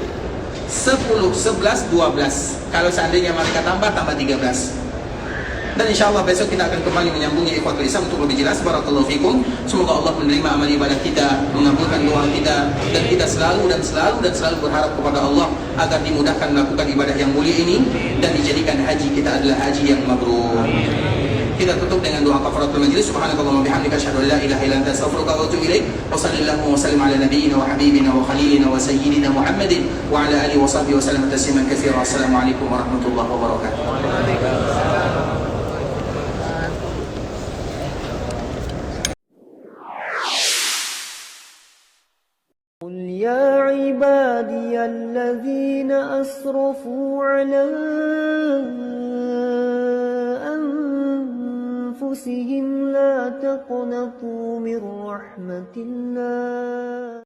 10, 11, 12. Kalau seandainya mereka tambah 13. Dan insyaAllah besok kita akan kembali menyambungnya ikhwatul Islam untuk lebih jelas. Barakallahu fikum. Semoga Allah menerima amal ibadah kita, mengabulkan doa kita, dan kita selalu berharap kepada Allah agar dimudahkan melakukan ibadah yang mulia ini, dan dijadikan haji kita adalah haji yang mabrur. Kita tutup dengan doa kafaratul majlis. Subhanakallahumma bihamdika asyhadu an la ilaha illa anta astaghfiruka wa atubu ilaik. Wa sallallahu wa sallim ala nabiyyina wa habibina wa khalilina wa sayyidina Muhammadin wa ala alihi wa sahbihi wa sallam tasliman katsiran. Assalamualaikum warahmatullahi wabarakatuh. قل يا عبادي الذين أسرفوا على أنفسهم لا تقنطوا من رحمة الله